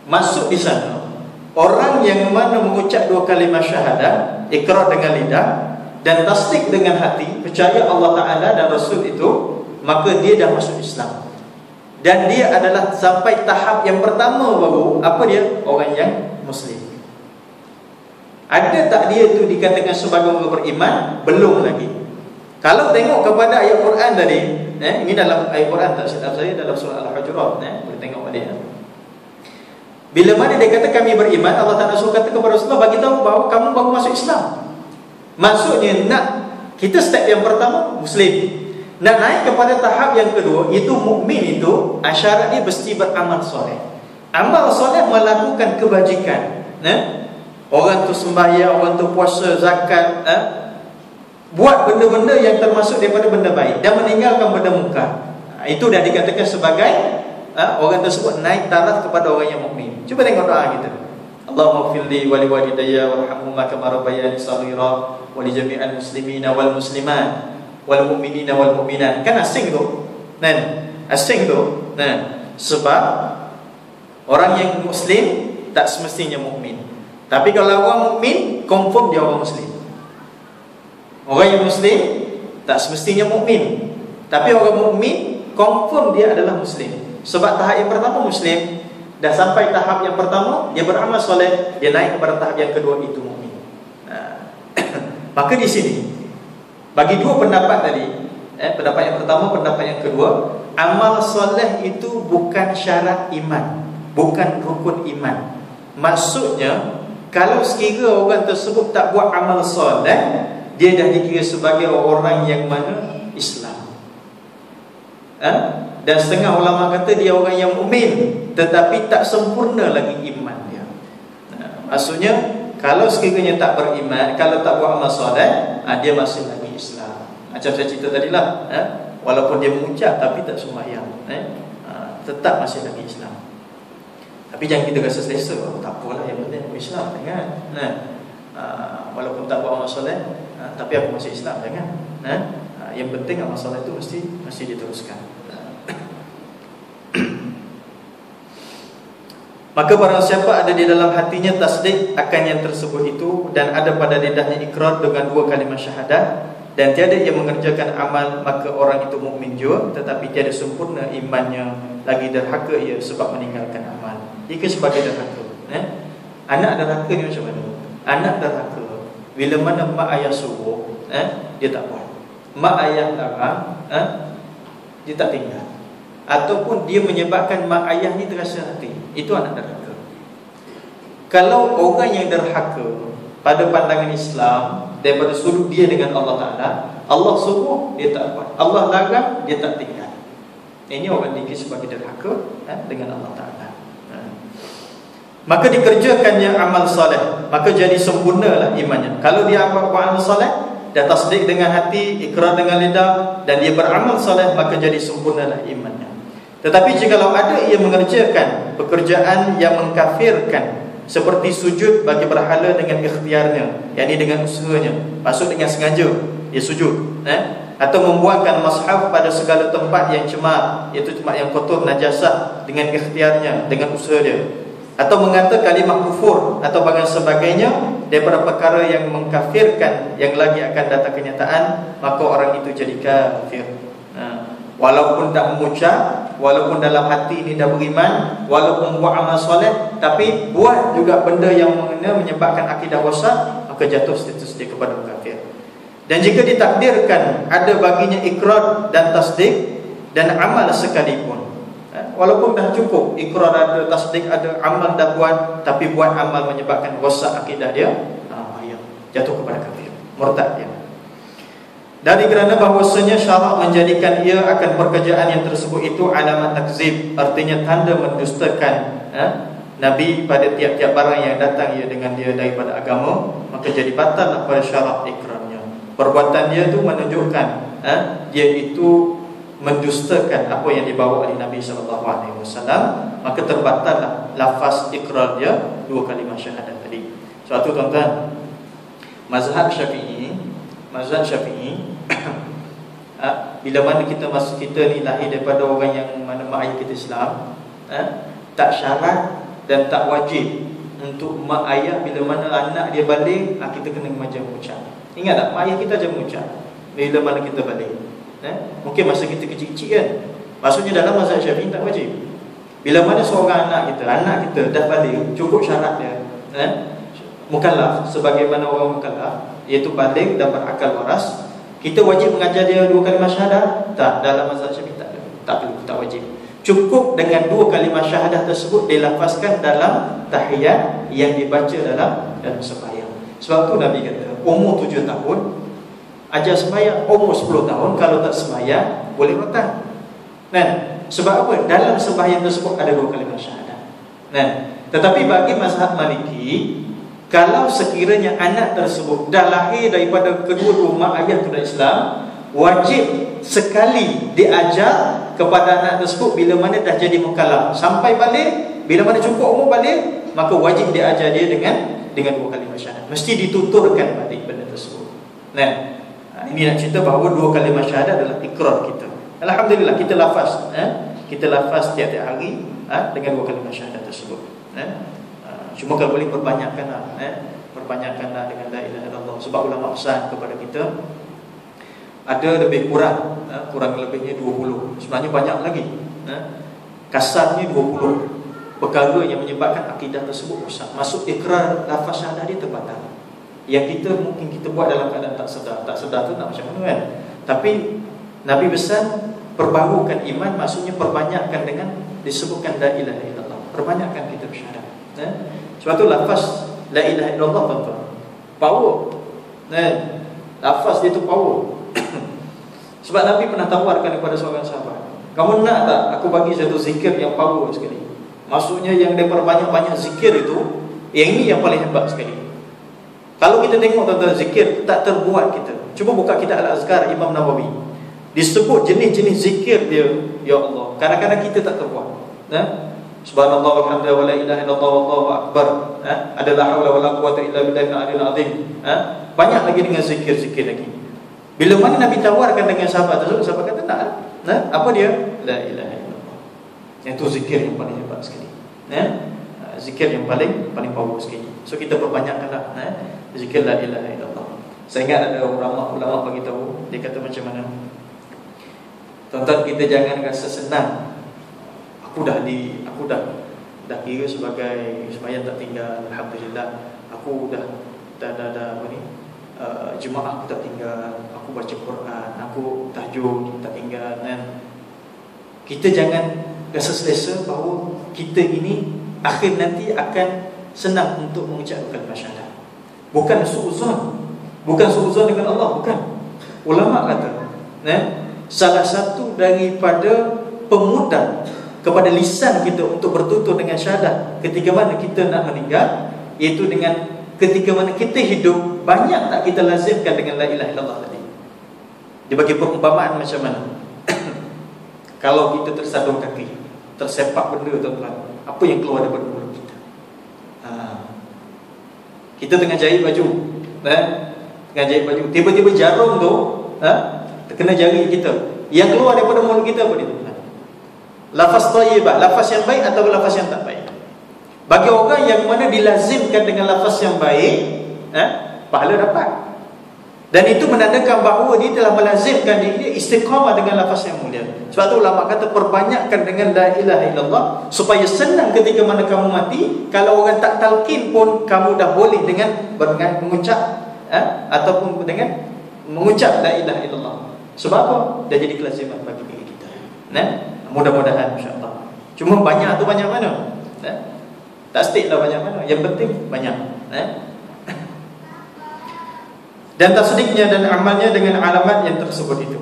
Masuk di sana orang yang mana mengucap 2 kalimah syahadah, ikrar dengan lidah dan tasdik dengan hati, percaya Allah Ta'ala dan Rasul itu, maka dia dah masuk Islam. Dan dia adalah sampai tahap yang pertama baru, apa dia? Orang yang Muslim. Ada tak dia itu dikatakan sebagai orang beriman? Belum lagi. Kalau tengok kepada ayat Quran tadi, ini dalam ayat Quran, tak silap saya, dalam surah Al-Hujurat, boleh tengok balik. Bila mana dia kata kami beriman, Allah Ta'ala suruh kata kepada Rasulullah, bagi tahu bahawa kamu baru masuk Islam. Maksudnya nak kita step yang pertama Muslim, nak naik kepada tahap yang kedua, itu mukmin itu syarat dia mesti beramal soleh. Amal soleh melakukan kebajikan. Orang tu sembahyang, orang tu puasa, zakat, buat benda-benda yang termasuk daripada benda baik dan meninggalkan benda munkar. Itu dah dikatakan sebagai orang tersebut naik taraf kepada orang yang mukmin. Cuba tengok doa kita. Allahumma ighfirli wa liwalidayya warhamhuma kama rabbayani shaghira wa li jami'il muslimina wal muslimat wal mu'minina wal mu'minat. Kan asing tu. Asing tu. Sebab orang yang muslim tak semestinya mukmin. Tapi kalau orang mukmin, confirm dia orang muslim. Orang yang muslim tak semestinya mukmin. Tapi orang mukmin confirm dia adalah muslim. Sebab tahap yang pertama muslim, dah sampai tahap yang pertama dia beramal soleh, dia naik kepada tahap yang kedua, itu mukmin. Maka di sini bagi dua pendapat tadi, pendapat yang pertama, pendapat yang kedua, amal soleh itu bukan syarat iman, bukan rukun iman. Maksudnya kalau sekiranya orang tersebut tak buat amal soleh, dia dah dikira sebagai orang yang mana Islam. Dan setengah ulama kata dia orang yang mukmin, tetapi tak sempurna lagi iman dia. Maksudnya kalau sekiranya tak beriman, kalau tak buat amal soleh, dia masih lagi Islam. Macam saya cerita tadilah, walaupun dia mengucap tapi tak sembahyang, tetap masih lagi Islam. Tapi jangan kita rasa selesa, tak apalah, yang penting aku Islam, jangan. Walaupun tak buat amal soleh, tapi aku masih Islam, jangan. Yang penting amal soleh itu mesti diteruskan. Maka barang siapa ada di dalam hatinya tasdik akan yang tersebut itu, dan ada pada lidahnya ikrar dengan 2 kalimah syahadah, dan tiada ia mengerjakan amal, maka orang itu mukmin juga, tetapi tiada sempurna imannya, lagi derhaka ia sebab meninggalkan amal. Jika sebagai derhaka, anak derhaka ni macam mana? Anak derhaka bila mana mak ayah suruh, dia tak buat. Mak ayah larang, dia tak tinggal. Ataupun dia menyebabkan mak ayah ni terasa hati, itu anak derhaka. Kalau orang yang derhaka pada pandangan Islam, daripada sudut dia dengan Allah Ta'ala, Allah suruh dia tak buat, Allah larang dia tak tinggal, ini orang dikira sebagai derhaka dengan Allah Ta'ala. Maka dikerjakannya amal soleh, maka jadi sempurnalah imannya. Kalau dia buat amal soleh, dia tasdik dengan hati, ikrar dengan lidah, dan dia beramal soleh, maka jadi sempurnalah imannya. Tetapi jikalau ada ia mengerjakan pekerjaan yang mengkafirkan, seperti sujud bagi berhala dengan ikhtiarnya, yakni dengan usahanya, maksud dengan sengaja dia sujud, atau membuangkan mushaf pada segala tempat yang cemar, iaitu tempat yang kotor, najasah, dengan ikhtiarnya, dengan usaha dia, atau mengata kalimah kufur atau bagian sebagainya daripada perkara yang mengkafirkan yang lagi akan datang kenyataan, maka orang itu jadi kafir. Walaupun tak mengucap, walaupun dalam hati ini dah beriman, walaupun buat amal soleh, tapi buat juga benda yang menyebabkan akidah rosak, maka jatuh status dia kepada kafir. Dan jika ditakdirkan ada baginya ikrar dan tasdik dan amal sekalipun, walaupun dah cukup ikrar ada, tasdik ada, amal dah buat, tapi buat amal menyebabkan rosak akidah dia, jatuh kepada kafir, murtad dia. Dari kerana bahawasanya syarak menjadikan ia akan pekerjaan yang tersebut itu alamat takzib, artinya tanda mendustakan Nabi pada tiap-tiap barang yang datang ia dengan dia daripada agama, maka jadi batallah pada syarak ikrarnya. Perbuatan dia itu menunjukkan dia itu mendustakan apa yang dibawa oleh Nabi SAW, maka terbatallah lafaz ikrar dia dua kalimah syahadat tadi. Sebab tu tuan-tuan, mazhab Syafi'i bila mana kita ni lahir daripada orang yang mana mak ayah kita Islam, tak syarat dan tak wajib untuk mak ayah bila mana anak dia balik, kita kena mengajar mengucap. Ingat tak, mak ayah kita ajar mengucap bila mana kita balik. Mungkin masa kita kecil-kecil kan. Maksudnya dalam mazhab Syafi'i tak wajib. Bila mana seorang anak kita dah balik, cukup syarat dia mukallaf, sebagaimana orang mukallaf, iaitu balik dan berakal waras, kita wajib mengajar dia dua kalimah syahadah? Tak, dalam mazhab Syafi'i tak perlu, tak wajib. Cukup dengan dua kalimah syahadah tersebut dilafazkan dalam tahiyat yang dibaca dalam sembahyang. Sebab tu Nabi kata, umur 7 tahun ajar sembahyang, umur 10 tahun kalau tak sembahyang boleh rotan. Sebab apa? Dalam sembahyang tersebut ada dua kalimah syahadah. Tetapi bagi mazhab Maliki, kalau sekiranya anak tersebut dah lahir daripada kedua-dua mak ayah tu dah Islam, wajib sekali diajar kepada anak tersebut bila mana dah jadi mukallaf. Sampai balik, bila mana cukup umur balik, maka wajib diajar dia dengan dua kalimah syahadat. Mesti dituturkan balik benda tersebut. Ini nak cerita bahawa dua kalimah syahadat adalah ikrar kita. Alhamdulillah kita lafaz, tiap-tiap hari dengan dua kalimah syahadat tersebut. Cuma kalau boleh perbanyakkanlah dengan la ilaha illallah. Sebab ulama pesan kepada kita, ada lebih kurang lebihnya 20. Sebenarnya banyak lagi, kasarnya 20 perkara yang menyebabkan akidah tersebut rosak. Masuk ikrar lafaz syahadah dia terbatal. Yang mungkin kita buat dalam keadaan tak sedar tu nak macam mana kan. Tapi Nabi pesan perbarukan iman, maksudnya perbanyakkan dengan disebutkan la ilaha illallah. Perbanyakkan kita bersyahadat. Sebab tu lafaz la ilaha illallah tuan-tuan, power. Lafaz dia tu power. Sebab Nabi pernah tawarkan kepada seorang sahabat, kamu nak tak aku bagi satu zikir yang power sekali? Maksudnya yang daripada banyak-banyak zikir itu, yang ini yang paling hebat sekali. Kalau kita tengok tuan-tuan, zikir tak terbuat kita. Cuba buka kitab Al-Azkar Imam Nawawi, disebut jenis-jenis zikir dia, ya Allah. Kadang-kadang kita tak terbuat. Subhanallah walhamdulillah wa la ilaha illallah wallahu akbar. Ada la haula wala quwwata illa billahil aliyil azim. Banyak lagi dengan zikir-zikir lagi. Bila mana Nabi tawarkan dengan sahabat tersebut, sahabat kata nak. Apa dia? La ilaha illallah. Itu zikir yang paling hebat sekali. Zikir yang paling power sekali. So kita perbanyakkanlah zikir la ilaha illallah. Saya ingat ada ulama bagi tahu, dia kata macam mana? Tuan-tuan, kita jangan rasa senang. Aku dah kira sebagai sembahyang tak tinggal, alhamdulillah. Aku dah jemaah aku tak tinggal, aku baca Quran, aku tahajud tak tinggal. Kita jangan rasa selesa bahawa kita ini akhir nanti akan senang untuk mengucapkan kalimah syahadat. Bukan suuzon dengan Allah, bukan. Ulama kata, salah satu daripada pemudah kepada lisan kita untuk bertutur dengan syahadat ketika mana kita nak meninggal, iaitu dengan ketika mana kita hidup, banyak tak kita lazimkan dengan la ilaha illallah tadi. Dia bagi perumpamaan macam mana? Kalau kita tersadung kaki, tersepak benda tuan-tuan, apa yang keluar daripada mulut kita? Kita tengah jahit baju, tiba-tiba jarum tu terkena jari kita. Yang keluar daripada mulut kita apa dia? Lafaz thayyibah, lafaz yang baik atau lafaz yang tak baik? Bagi orang yang mana dilazimkan dengan lafaz yang baik, pahala dapat. Dan itu menandakan bahawa dia telah melazimkan diri istiqamah dengan lafaz yang mulia. Sebab tu ulama kata perbanyakkan dengan la ilaha illallah supaya senang ketika mana kamu mati. Kalau orang tak talqin pun kamu dah boleh dengan mengucap ataupun dengan mengucap la ilaha illallah. Sebab apa? Dah jadi kelaziman bagi diri kita. Mudah-mudahan insya-Allah. Cuma banyak tu banyak mana? Tak stick lah banyak mana. Yang penting banyak. Dan tasdiknya dan amalnya dengan alamat yang tersebut itu.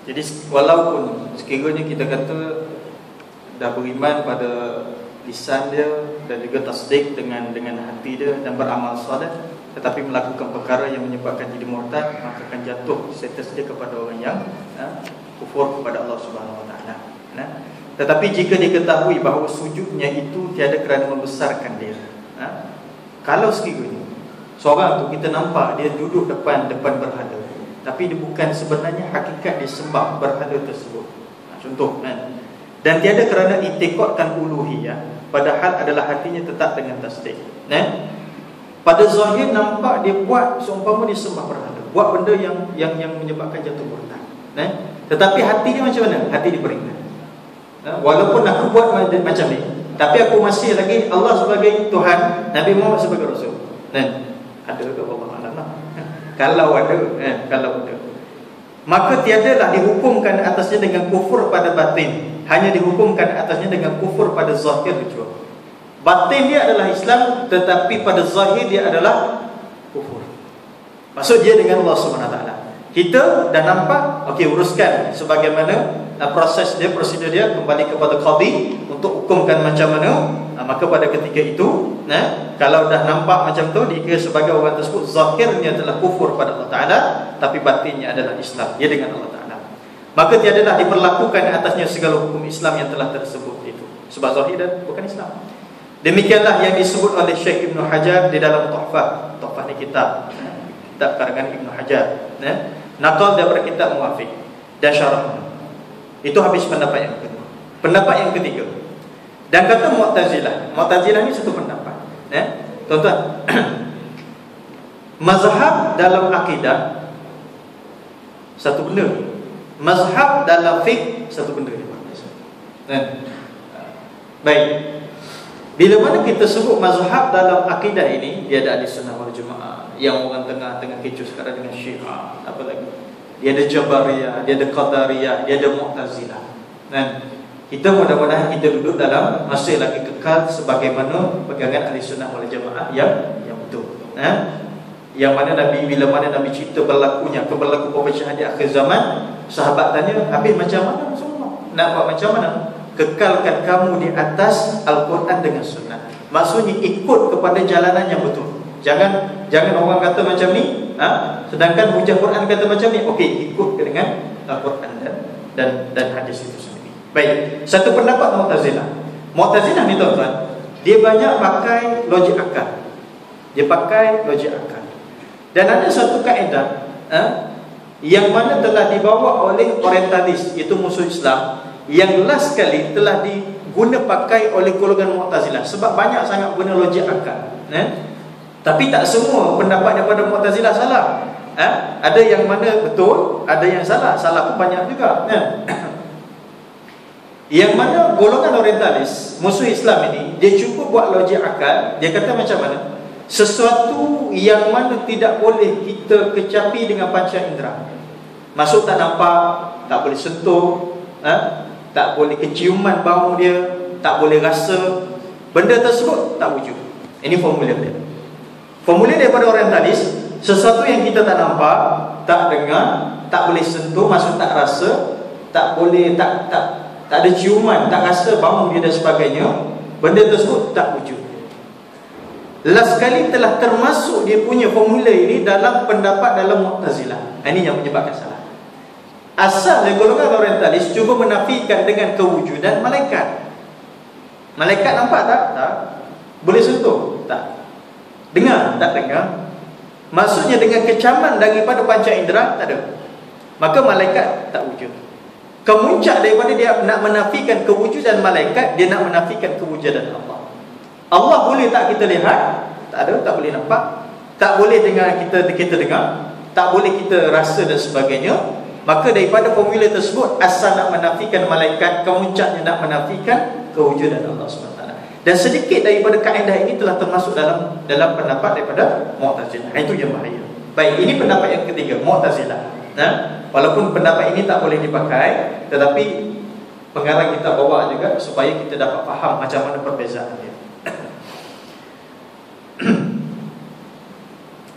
Jadi walaupun sekiranya kita kata dah beriman pada lisan dia dan juga tasdik dengan hati dia dan beramal soleh, tetapi melakukan perkara yang menyebabkan jadi murtad, maka akan jatuh status dia kepada orang yang kufur kepada Allah Subhanahu Wa Taala. Tetapi jika diketahui bahawa sujudnya itu tiada kerana membesarkan dia, kalau sekiranya seorang tu kita nampak dia duduk depan berhala, tapi dia bukan sebenarnya hakikat dia sembah berhala tersebut, contoh dan tiada kerana i'tiqadkan uluhiyah, padahal adalah hatinya tetap dengan tasdik. Pada zahir nampak dia buat seumpama dia sembah berhala, buat benda yang menyebabkan jatuh murtad. Tetapi hati dia macam mana? Hati dia beriman. Walaupun aku buat macam ni, tapi aku masih lagi Allah sebagai Tuhan, Nabi Muhammad sebagai Rasul. Ada ke Allah Alam? Kalau ada, maka tiadalah dihukumkan atasnya dengan kufur pada batin, hanya dihukumkan atasnya dengan kufur pada zahir kecuali. Batin dia adalah Islam, tetapi pada zahir dia adalah kufur. Maksud dia dengan Allah SWT. Kita dah nampak, okey, uruskan sebagaimana proses dia, prosedur dia, kembali kepada qadi untuk hukumkan macam mana. Maka pada ketika itu, kalau dah nampak macam tu, dikira sebagai orang tersebut zahirnya telah kufur pada Allah Ta'ala, tapi batinnya adalah Islam, dia dengan Allah Ta'ala. Maka tiadalah diperlakukan atasnya segala hukum Islam yang telah tersebut itu, sebab zahir dan bukan Islam. Demikianlah yang disebut oleh Syekh Ibn Hajar di dalam Tuhfah. Tuhfah ni kitab karangan Ibn Hajar, nakal daripada kitab Muwafiq dan syarah. Itu habis pendapat yang kedua. Pendapat yang ketiga, dan kata Mu'tazilah ni satu pendapat. Tuan-tuan, mazhab dalam akidah satu benda, mazhab dalam fiqh satu benda. Baik. Bila mana kita sebut mazhab dalam akidah ini, dia ada Ahlussunnah wal Jamaah, yang orang tengah kecoh sekarang dengan Syiah, apa lagi? Dia ada Jabariyah, dia ada Qadariyah, dia ada Mu'tazilah. Kita mudah-mudahan kita duduk dalam masih lagi kekal sebagaimana pegangan Ahlussunnah wal Jamaah yang betul. Yang mana bila mana Nabi cerita berlaku perpecahan di akhir zaman, sahabat tanya, habis macam mana Rasulullah? Nak buat macam mana? Kekalkan kamu di atas Al-Quran dengan Sunnah. Maksudnya ikut kepada jalanan yang betul. Jangan orang kata macam ni, sedangkan hujah Quran kata macam ni. Okey, ikut dengan Al-Quran dan hadis itu sendiri. Baik, satu pendapat Mu'tazilah. Mu'tazilah ni tuan-tuan, dia banyak pakai logik akal. Dan ada satu kaedah yang mana telah dibawa oleh orientalis, itu musuh Islam, yang last sekali telah diguna pakai oleh golongan Mu'tazilah. Sebab banyak sangat guna logik akal. Tapi tak semua pendapat daripada Mu'tazilah salah. Ada yang mana betul, ada yang salah. Salah pun banyak juga. Yang mana golongan orientalis, musuh Islam ini, dia cuba buat logik akal. Dia kata macam mana? Sesuatu yang mana tidak boleh kita kecapi dengan panca indera. Maksud tak nampak, tak boleh sentuh, tak boleh keciuman bau dia, tak boleh rasa, benda tersebut tak wujud. Ini formula dia. Formula daripada orientalis, sesuatu yang kita tak nampak, tak dengar, tak boleh sentuh, maksud tak rasa, tak boleh, tak ada ciuman, tak rasa bau dia dan sebagainya, benda tersebut tak wujud. Last sekali telah termasuk dia punya formula ini dalam pendapat dalam Mu'tazilah. Ini yang menyebabkan salah. Asalnya golongan orientalis cuba menafikan dengan kewujudan malaikat. Malaikat nampak tak? Tak. Boleh sentuh? Tak. Dengar? Tak dengar. Maksudnya dengan kecaman daripada panca indera, tak ada. Maka malaikat tak wujud. Kemuncak daripada dia nak menafikan kewujudan malaikat, dia nak menafikan kewujudan Allah. Allah boleh tak kita lihat? Tak ada, tak boleh nampak. Tak boleh dengar, kita dengar. Tak boleh kita rasa dan sebagainya. Maka daripada formula tersebut, asal nak menafikan malaikat, kemuncaknya nak menafikan kewujudan Allah SWT. Dan sedikit daripada kaedah ini telah termasuk dalam pendapat daripada Mu'tazilah. Itu yang bahaya. Baik, ini pendapat yang ketiga, Mu'tazilah. Walaupun pendapat ini tak boleh dipakai, tetapi pengarang kita bawa juga supaya kita dapat faham macam mana perbezaan dia.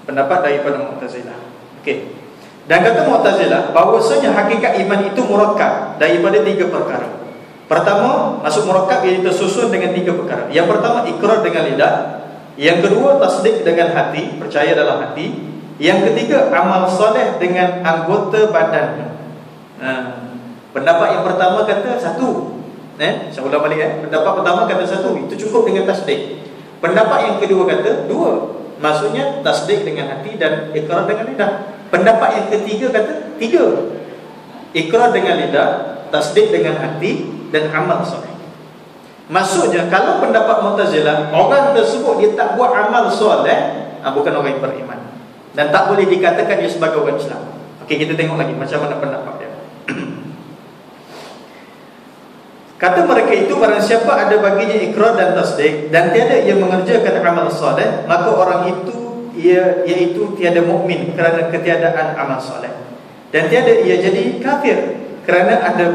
Pendapat daripada Mu'tazilah. Okey. Dan kata Mu'tazilah bahawasanya hakikat iman itu murakkab daripada 3 perkara. Pertama, masuk murakkab iaitu tersusun dengan 3 perkara. Yang pertama, ikrar dengan lidah. Yang kedua, tasdik dengan hati, percaya dalam hati. Yang ketiga, amal soleh dengan anggota badan. Pendapat yang pertama kata 1. Saya ulang balik. Pendapat pertama kata 1, itu cukup dengan tasdik. Pendapat yang kedua kata 2, maksudnya tasdik dengan hati dan ikrar dengan lidah. Pendapat yang ketiga kata 3, ikrar dengan lidah, tasdik dengan hati dan amal soleh. Maksudnya kalau pendapat Mu'tazilah, orang tersebut dia tak buat amal soleh, bukan orang yang beriman, dan tak boleh dikatakan dia sebagai orang Islam. Okey, kita tengok lagi macam mana pendapat dia. Kata mereka itu, barang siapa ada baginya ikrar dan tasdik dan tiada ia mengerjakan amal soleh, maka orang itu iaitu tiada mukmin kerana ketiadaan amal soleh, dan tiada ia jadi kafir kerana ada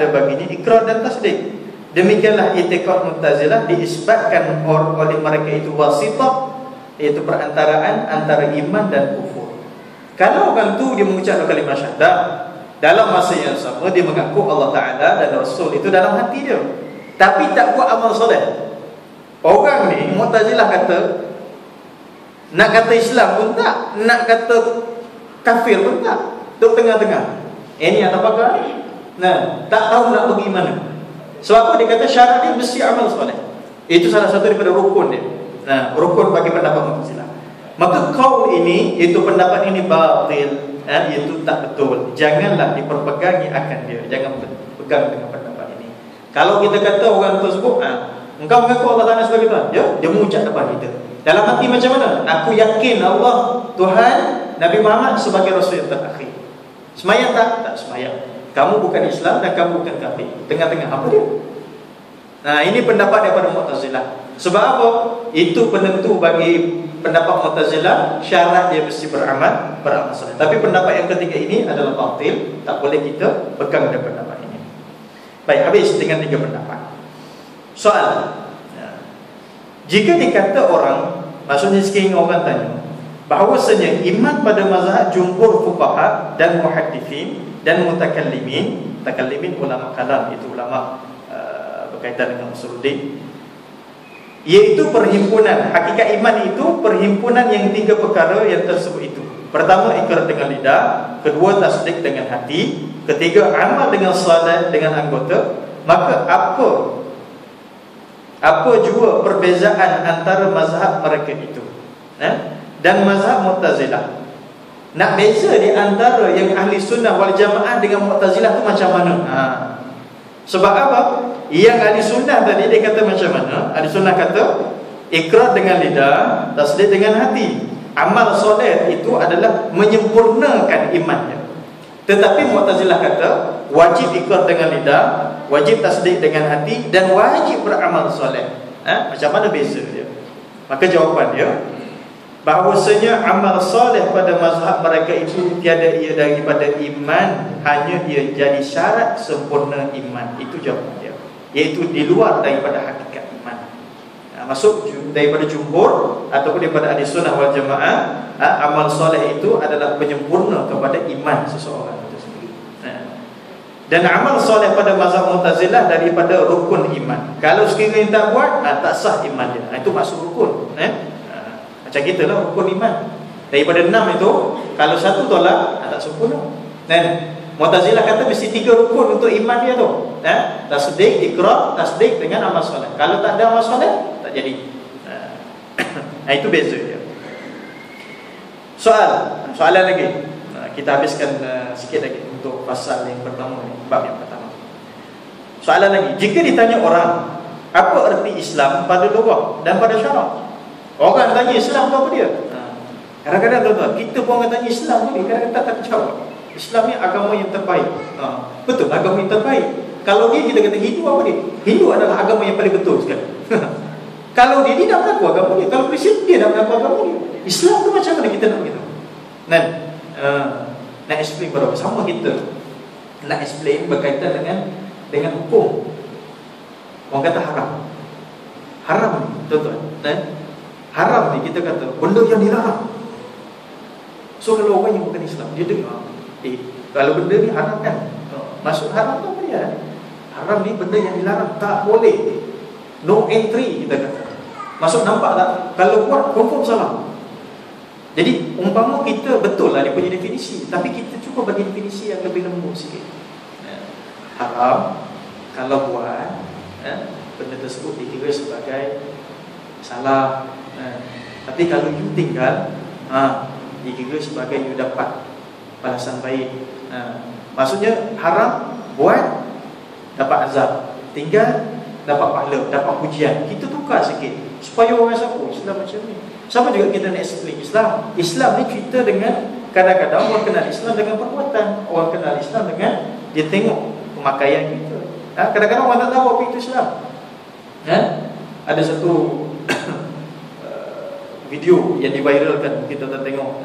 baginya ikrar dan tasdik. Demikianlah i'tiqad Mu'tazilah diisbatkan oleh mereka itu wasithah, iaitu perantaraan antara iman dan kufur. Kalau orang tu dia mengucapkan kalimah syahadah, dalam masa yang sama dia mengaku Allah Ta'ala dan Rasul itu dalam hati dia, tapi tak buat amal soleh. Orang ni Mu'tazilah kata, nak kata Islam pun tak, nak kata kafir pun tak, duduk tengah-tengah. Ini atas pakar ni, tak tahu nak pergi mana. Sebab apa? Dia kata syarat dia mesti amal soleh. Itu salah satu daripada rukun dia. Rukun bagi pendapat Mu'tazilah. Maka kaul ini, itu pendapat ini batil, itu tak betul. Janganlah diperpegangi akan dia. Jangan pegang dengan pendapat ini. Kalau kita kata orang tersebut, engkau mengaku Allah Ta'ala sebagai Tuhan, dia mengucap depan kita. Dalam hati macam mana? Aku yakin Allah Tuhan, Nabi Muhammad sebagai Rasul yang terakhir. Semayang tak? Tak semayang. Kamu bukan Islam dan kamu bukan kafir. Tengah-tengah apa dia? Ini pendapat daripada Mu'tazilah. Sebab apa? Itu penentu bagi pendapat Mu'tazilah, syarat dia mesti beramal soleh. Tapi pendapat yang ketiga ini adalah batil, tak boleh kita pegang dengan pendapat ini. Baik, habis dengan 3 pendapat. Soal, jika dikata orang, maksudnya sekiranya orang tanya bahawasanya iman pada mazhab jumhur fuqaha dan muhaddithin dan mutakallimin ulama kalam, itu ulama berkaitan dengan usuluddin, iaitu perhimpunan, hakikat iman itu perhimpunan yang 3 perkara yang tersebut itu. Pertama, ikrar dengan lidah. Kedua, tasdik dengan hati. Ketiga, amal dengan salat dengan anggota. Maka apa jua perbezaan antara mazhab mereka itu dan mazhab Mu'tazilah? Nak beza di antara yang ahli sunnah wal jamaah dengan Mu'tazilah tu macam mana? Sebab apa? Yang ahli sunnah tadi dia kata macam mana? Ahli sunnah kata ikrar dengan lidah, tasdik dengan hati. Amal soleh itu adalah menyempurnakan imannya. Tetapi Mu'tazilah kata wajib ikrar dengan lidah, wajib tasdik dengan hati, dan wajib beramal soleh. Macam mana beza dia? Maka jawapan dia, bahawasanya amal soleh pada mazhab mereka itu tiada ia daripada iman, hanya ia jadi syarat sempurna iman. Itu jawapan dia, iaitu di luar daripada hakikat iman. Masuk daripada jumhur ataupun daripada ahli sunnah wal jamaah, amal soleh itu adalah penyempurna kepada iman seseorang itu sendiri. Dan amal soleh pada mazhab Mu'tazilah daripada rukun iman. Kalau sekiranya tak buat, tak sah iman dia. Itu masuk rukun. Macam kita lah rukun iman. Daripada 6 itu, kalau 1 tolak, tak sempurna. Mu'tazilah kata mesti 3 rukun untuk iman dia tu. Tasdik, ikrar, tasdik dengan amal soleh. Kalau tak ada amal soleh, tak jadi. Itu beza dia. Soalan lagi. Kita habiskan sikit lagi. untuk pasal yang pertama ni, bab yang pertama. Soalan lagi, jika ditanya orang apa erti Islam pada lughah dan pada syarak, orang tanya Islam tu apa dia? Kadang-kadang tuan-tuan, kita pun orang tanya Islam ni, kadang-kadang tak jawab. Islam ni agama yang terbaik. Betul, agama yang terbaik. Kalau dia, kita kata Hindu, apa dia? Hindu adalah agama yang paling betul sekali. Kalau dia tak mengaku agama dia, kalau Kristian dia tak mengaku agama dia. Islam tu macam mana kita nak begitu? Nak explain berapa? Sama kita nak explain berkaitan dengan hukum. Orang kata haram. Haram ni, tuan-tuan, haram ni kita kata benda yang dilarang. So kalau orang yang bukan Islam, dia dengar, kalau benda ni haram kan, maksud haram tu apa dia? Haram ni benda yang dilarang, tak boleh, no entry kita kata. Maksud nampak tak? Kalau buat confirm salah. Jadi umpama kita betul lah dia punya definisi, tapi kita cuba bagi definisi yang lebih lembut sikit. Haram kalau buat benda tersebut dikira sebagai salah. Tapi kalau you tinggal, dikira sebagai you dapat balasan baik. Maksudnya haram buat dapat azab, tinggal dapat pahala, dapat pujian. Kita tukar sikit supaya orang rasa Islam macam ni. Sama juga kita nak explain Islam. Islam ni cerita dengan, kadang-kadang orang kenal Islam dengan perbuatan, orang kenal Islam dengan dia tengok pemakaian kita. Kadang-kadang orang tak tahu apa itu Islam. Ada satu video yang diviralkan, kita tak tengok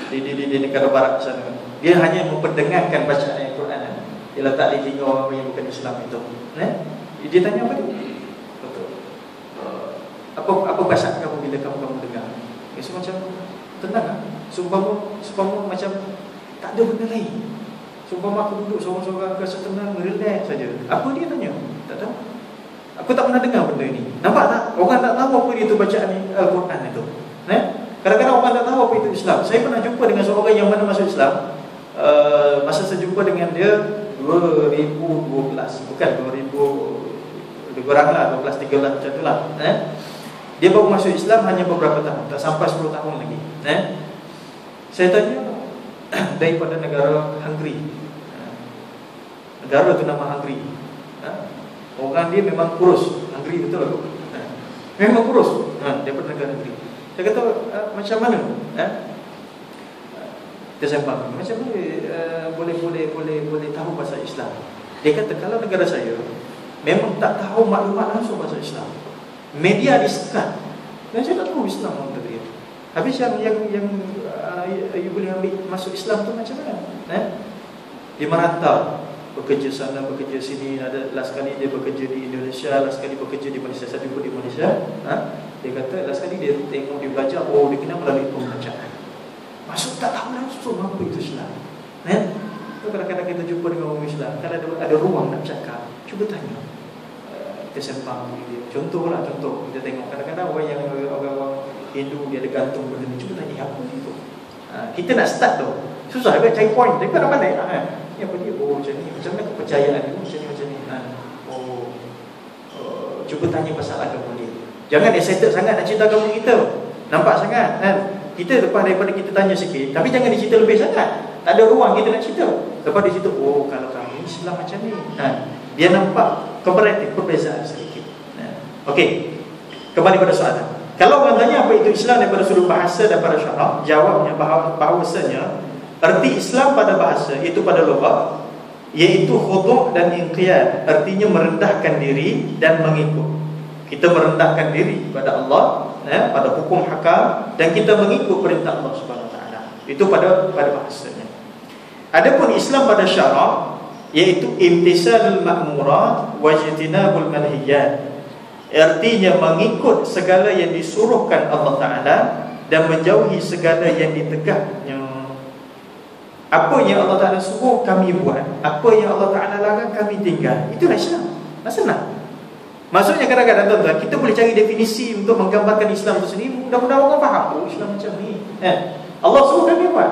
di negara barat sana. Dia hanya memperdengarkan bacaan Al-Quran. Dia letak di telinga orang yang bukan Islam itu. Dia tanya apa tu? Betul. Apa perasaan kamu bila kamu dengar? So macam tenang. Sumpama macam tak ada benda lain. Sumpama aku duduk seorang-seorang rasa tenang, relax saja. Apa dia tanya? Tak tahu. Aku tak pernah dengar benda ni. Nampak tak? Orang tak tahu apa dia tu bacaan Al-Quran itu. Kadang-kadang orang tak tahu apa itu Islam. Saya pernah jumpa dengan seorang yang mana masuk Islam. Masa saya jumpa dengan dia 2012, bukan 2000, lebih kurang lah 12, 13 macam tu lah. Dia baru masuk Islam hanya beberapa tahun, tak sampai 10 tahun lagi. Saya tanya, daripada negara Hungary. Negara tu nama Hungary. Orang dia memang kurus. Hungary betul. Memang kurus. Daripada negara Hungary. Saya kata, macam mana? Dia sembang, macam mana boleh tahu pasal Islam? Dia kata, kalau negara saya memang tak tahu maklumat langsung pasal Islam. Media disekat. Dan saya tak tahu Islam orang kata dia. Habis yang you boleh ambil masuk Islam tu macam mana? Dia merantau, bekerja sana, bekerja sini. Last kali dia bekerja di Indonesia, last kali bekerja di Malaysia. Saya jumpa di Malaysia. Dia kata last kali dia tengok, dia belajar, dia kena melalui pembacaan. Maksud tak tahu langsung apa itu Islam. Kadang-kadang kita jumpa dengan orang Islam, kalau ada ruang nak cakap, cuba tanya. Kita sembang dia. Contoh kita tengok kadang-kadang orang Hindu dia ada gantung benda ni, cuba tanya apa itu. Kita nak start tu susah agak cari point, tapi pada pandai lah. Ni apa dia? Macam ni, macam mana kepercayaan dia, macam ni. Cuba tanya pasal agama dia. Jangan excited sangat nak cerita agama kita. Nampak sangat kita lepas daripada kita tanya sikit, tapi jangan dicerita lebih sangat. Tak ada ruang kita nak cerita. Lepas dia cerita, kalau kami Islam macam ni. Dia nampak komparatif, perbezaan sedikit. Okey, kembali pada soalan. Kalau orang tanya apa itu Islam daripada sudut bahasa dan pada syarak, jawabnya bahawasanya erti Islam pada bahasa, iaitu pada lughah, iaitu khudu' dan inqiyad. Artinya merendahkan diri dan mengikut. Kita merendahkan diri kepada Allah, pada hukum hakam, dan kita mengikut perintah Allah Subhanahu Wa Taala. Itu pada bahasanya. Adapun Islam pada syarak, iaitu imtisalul ma'murat wa ijtinabul manhiyat. Artinya mengikut segala yang disuruhkan Allah Ta'ala dan menjauhi segala yang ditegaknya. Apa yang Allah Ta'ala suruh kami buat, apa yang Allah Ta'ala larang kami tinggal. Itulah Islam. Senang. Maksudnya kadang-kadang tuan-tuan, kita boleh cari definisi untuk menggambarkan Islam itu sendiri. Mudah-mudahan orang faham Islam macam ni. Allah suruh kami buat.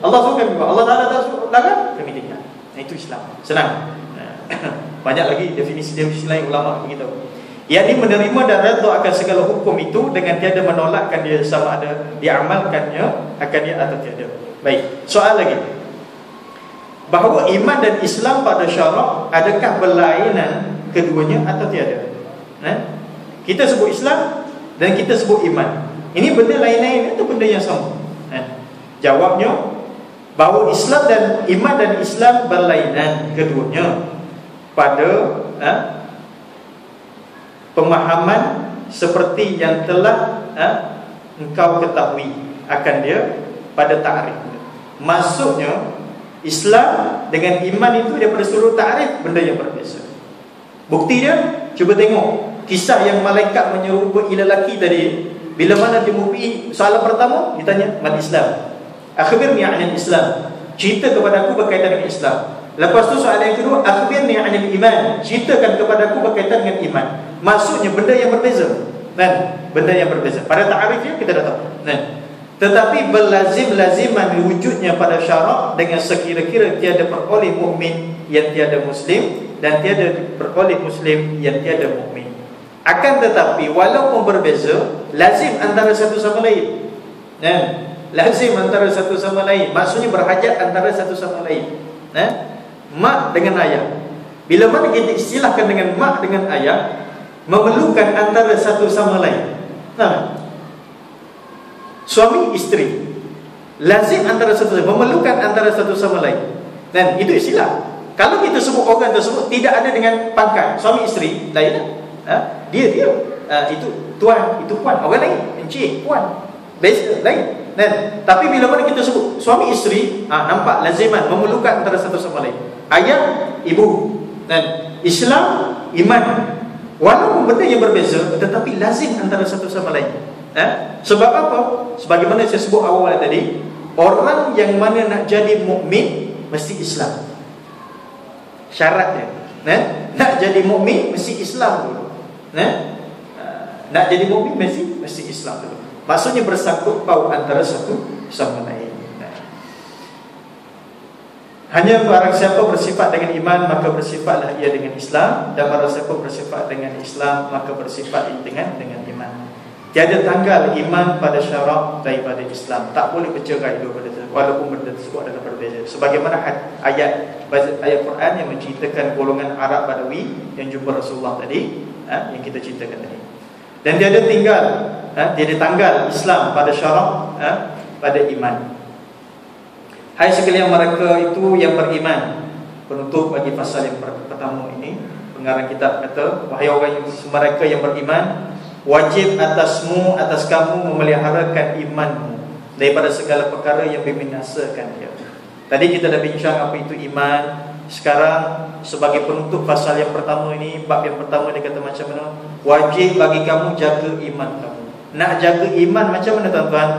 Allah suruh kami buat. Allah Ta'ala tak suruh larang, kami tinggal. Itu Islam. Senang. Banyak lagi definisi-definisi lain ulama beritahu. Yang menerima dan redha akan segala hukum itu dengan tiada menolakkan dia sama ada diamalkannya akan dia atau tiada. Baik, soal lagi. bahawa iman dan Islam pada syarak adakah berlainan keduanya atau tiada? Kita sebut Islam dan kita sebut iman. Ini benda lain-lain atau benda yang sama? Jawabnya bahawa Islam dan iman dan Islam berlainan keduanya pada pemahaman seperti yang telah engkau ketahui akan dia pada ta'rif. Maksudnya Islam dengan iman itu daripada seluruh ta'rif benda yang berbeza. Bukti dia, cuba tengok kisah yang malaikat menyerupai lelaki tadi. Bila mana dia mupi soalan pertama, ditanya man Islam. Akhbirni 'anil Islam. Cerita kepada aku berkaitan dengan Islam. Lepas tu soalan yang kedua, akhbirni 'anil iman. Ceritakan kepada aku berkaitan dengan iman. Maksudnya benda yang berbeza. Benda yang berbeza. Pada ta'rifnya kita dah tahu. Tetapi berlazim-laziman wujudnya pada syarak dengan sekira-kira tiada peroleh mukmin yang tiada muslim dan tiada peroleh muslim yang tiada mukmin. Akan tetapi walaupun berbeza, lazim antara satu sama lain. Lazim antara satu sama lain. Maksudnya berhajat antara satu sama lain. Mak dengan ayah. Bila mana kita istilahkan dengan mak dengan ayah, memerlukan antara satu sama lain. Suami isteri, lazim antara satu sama, memerlukan antara satu sama lain. Dan itu istilah. Kalau kita sebut orang tersebut tidak ada dengan pangkat suami isteri, lain. Dia itu tuan, itu puan, orang lain, encik, puan, beza, lain. Tapi bila mana kita sebut suami isteri, nampak laziman, memerlukan antara satu sama lain. Ayah, ibu, dan Islam, iman. Walaupun benda yang berbeza, tetapi lazim antara satu sama lain. Sebab apa? Sebagaimana saya sebut awal tadi, orang yang mana nak jadi mukmin mesti Islam. Syaratnya, nak jadi mukmin mesti Islam dulu. Nak jadi mukmin mesti Islam dulu. Maksudnya bersangkut paut antara satu sama lain. Hanya barang siapa bersifat dengan iman, maka bersifatlah ia dengan Islam. Dan barang siapa bersifat dengan Islam, maka bersifat dengan iman. Tiada tanggal iman pada syarak daripada Islam. Tak boleh bercerai dua benda tersebut, walaupun benda tersebut adalah berbeza. Sebagaimana ayat Quran yang menceritakan golongan Arab Badawi yang jumpa Rasulullah tadi, yang kita ceritakan tadi. Dan tiada tanggal Islam pada syarak pada iman. Hai sekalian mereka itu yang beriman. Penutup bagi pasal yang pertama ini, pengarang kitab kata, wahai orang mereka yang beriman, wajib atasmu, atas kamu memeliharakan imanmu daripada segala perkara yang membinasakan dia. Tadi kita dah bincang apa itu iman. Sekarang sebagai penutup pasal yang pertama ini, bab yang pertama dia kata macam mana? Wajib bagi kamu jaga iman kamu. Nak jaga iman macam mana tuan-tuan?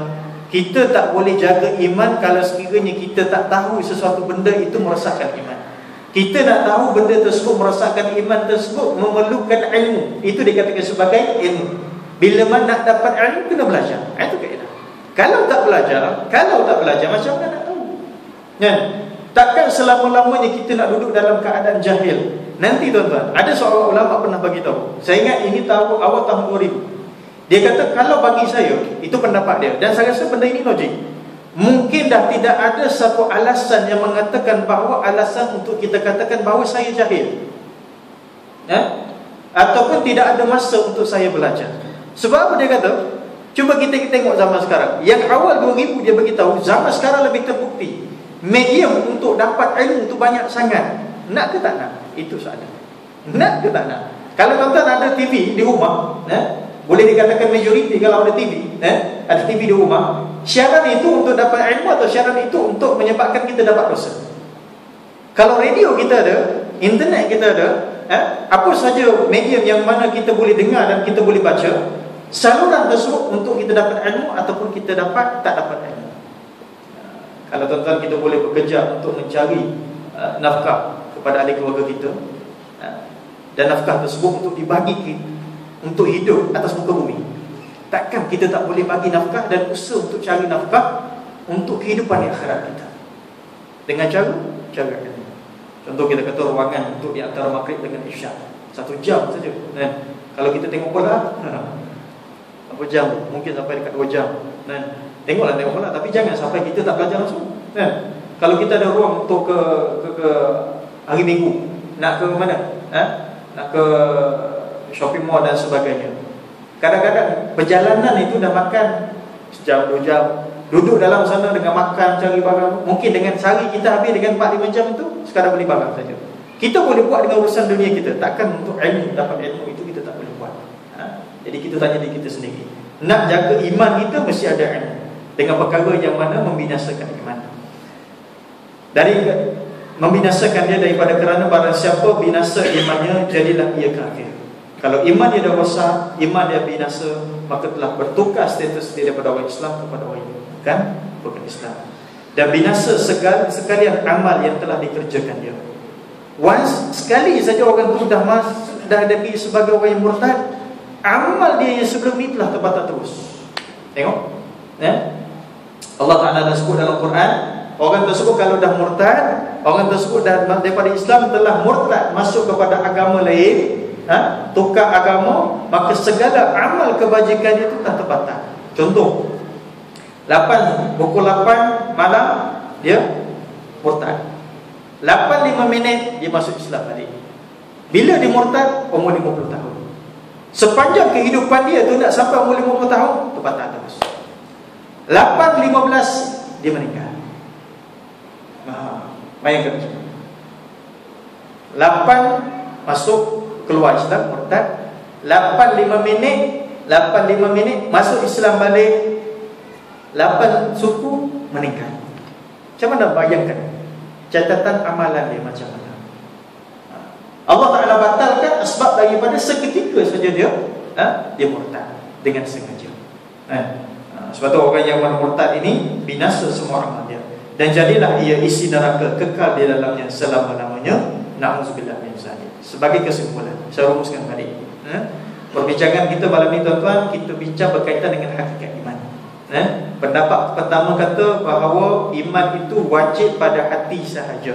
Kita tak boleh jaga iman kalau sekiranya kita tak tahu sesuatu benda itu merosakkan iman. Kita nak tahu benda tersebut merosakkan iman tersebut memerlukan ilmu. Itu dikatakan sebagai ilmu. Bila mana nak dapat ilmu, kena belajar. Itu kaedah. Kalau tak belajar macam mana nak tahu? Takkan selama-lamanya kita nak duduk dalam keadaan jahil. Nanti tuan-tuan, ada seorang ulama pernah bagi tahu. Saya ingat ini tahu awal tahun 2000. Dia kata kalau bagi saya, itu pendapat dia, dan saya rasa benda ini logik. Mungkin dah tidak ada satu alasan yang mengatakan bahawa alasan untuk kita katakan bahawa saya jahil, ataupun tidak ada masa untuk saya belajar. Sebab apa dia kata? Cuba kita tengok zaman sekarang. Yang awal 2000 dia beritahu, zaman sekarang lebih terbukti. Medium untuk dapat ilmu itu banyak sangat. Nak ke tak nak? Itu soalan. Nak ke tak nak? Kalau tuan-tuan ada TV di rumah, boleh dikatakan majoriti kalau ada TV, ada TV di rumah, syarat itu untuk dapat ilmu atau syarat itu untuk menyebabkan kita dapat dosa? Kalau radio kita ada, internet kita ada, apa saja medium yang mana kita boleh dengar dan kita boleh baca, saluran tersebut untuk kita dapat ilmu ataupun kita tak dapat ilmu. Kalau tuan-tuan kita boleh bekerja untuk mencari nafkah kepada ahli keluarga kita, dan nafkah tersebut untuk dibagi untuk hidup atas muka bumi, takkan kita tak boleh bagi nafkah dan usaha untuk cari nafkah untuk kehidupan di akhirat kita dengan cara ini. Contoh kita kata ruangan untuk di antara maghrib dengan isyak 1 jam saja. Kalau kita tengok bola, berapa jam? Mungkin sampai dekat 2 jam. Tengok bola, tapi jangan sampai kita tak belajar langsung. Kalau kita ada ruang untuk ke hari Minggu, nak ke mana? Nak ke shopping mall dan sebagainya. Kadang-kadang perjalanan itu dah makan sejam 2 jam. Duduk dalam sana dengan makan, cari barang. Mungkin dengan sehari kita habis dengan 4-5 jam itu sekadar beli barang saja. Kita boleh buat dengan urusan dunia kita. Takkan untuk ilmu, dapat ilmu itu kita tak boleh buat. Jadi kita tanya diri kita sendiri. Nak jaga iman kita mesti ada ilmu. Dengan perkara yang mana membinasakan iman. Dari membinasakan dia daripada kerana barang siapa binasa imannya, jadilah ia kafir. Kalau iman dia dah rosak, iman dia binasa, maka telah bertukar status dia daripada orang Islam kepada orang bukan Islam. Dan binasa sekalian amal yang telah dikerjakan dia. Once sekali saja orang tu dah hadapi sebagai orang yang murtad, amal dia yang sebelum ni telah terbatal terus. Tengok, Allah Ta'ala dah sebut dalam Quran, orang tersebut kalau dah murtad, orang tersebut dah daripada Islam telah murtad masuk kepada agama lain, tukar agama, maka segala amal kebajikan dia itu telah terbatal. Contoh, pukul 8 malam dia murtad, 8:05 dia masuk Islam balik. Bila dia murtad? Umur 50 tahun. Sepanjang kehidupan dia tu nak sampai umur 50 tahun, terbatal terus. 8:15 dia meninggal. Bayangkan, 8 masuk keluar Islam, murtad. 8:05 masuk Islam balik. 8 suku meninggal. Macam mana bayangkan catatan amalan dia macam mana? Allah Ta'ala batalkan sebab daripada seketika saja dia murtad dengan sengaja. Sebab tu orang yang murtad ini binasa semua amal dia, dan jadilah ia isi neraka, kekal di dalamnya selama-lamanya. Na'udzubillah min zalik. Sebagai kesimpulan, saya rumuskan balik. Perbincangan kita malam ni tuan-tuan, kita bincang berkaitan dengan hakikat iman. Pendapat pertama kata bahawa iman itu wajib pada hati sahaja,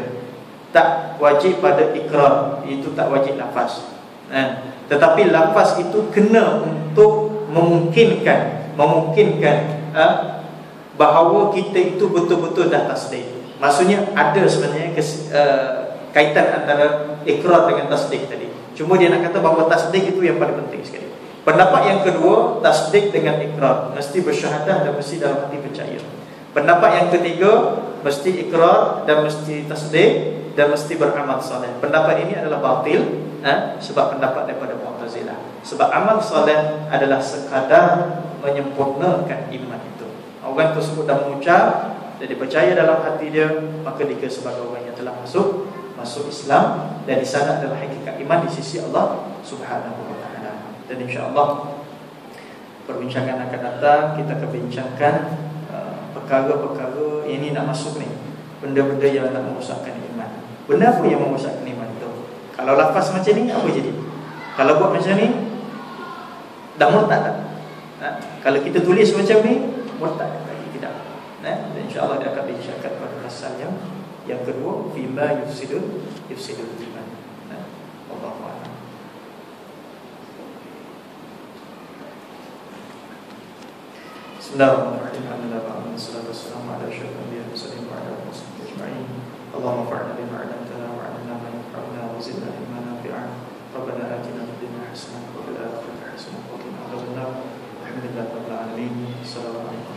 tak wajib pada ikrar. Itu tak wajib lafaz. Tetapi lafaz itu kena untuk memungkinkan bahawa kita itu betul-betul dah tasdik. Maksudnya ada sebenarnya kaitan antara ikrar dengan tasdik tadi. Cuma dia nak kata bahawa tasdik itu yang paling penting sekali. Pendapat yang kedua, tasdik dengan ikrar, mesti bersyahadah dan mesti dalam hati percaya. Pendapat yang ketiga, mesti ikrar dan mesti tasdik dan mesti beramal soleh. Pendapat ini adalah batil, sebab pendapat daripada Mu'tazilah. Sebab amal soleh adalah sekadar menyempurnakan iman itu. Orang tersebut dah mengucap dan dipercaya dalam hati dia, maka dia sebagai orang yang telah masuk Islam, dan di sana adalah hakikat iman di sisi Allah Subhanahu wa ta'ala. Dan insya-Allah perbincangan akan datang kita akan bincangkan perkara-perkara ini nak masuk ni, benda-benda yang nak merosakkan iman. Benda apa yang merosakkan iman itu? Kalau lafaz macam ni, apa jadi? Kalau buat macam ni, dah murtad tak? Kalau kita tulis macam ni, murtad tak? Tidak. Dan insya-Allah dia akan bincangkan pada pasal yang kedua, fima yufsidul iman. Wallahu a'lam. Bismillahirrahmanirrahim. Alhamdulillah, wassalatu wassalamu ala asyrafil anbiya'i wa sallim wa ala alihi ajma'in. Allahumma fa'alna bima 'allamtana wa 'allimna ma yanfa'una wa zidna ilman nafi'an. Rabbana atina fid dunya hasanah wa fil akhirati hasanah wa qina adzabannar. Alhamdulillahirabbil alamin. Assalamu alaikum.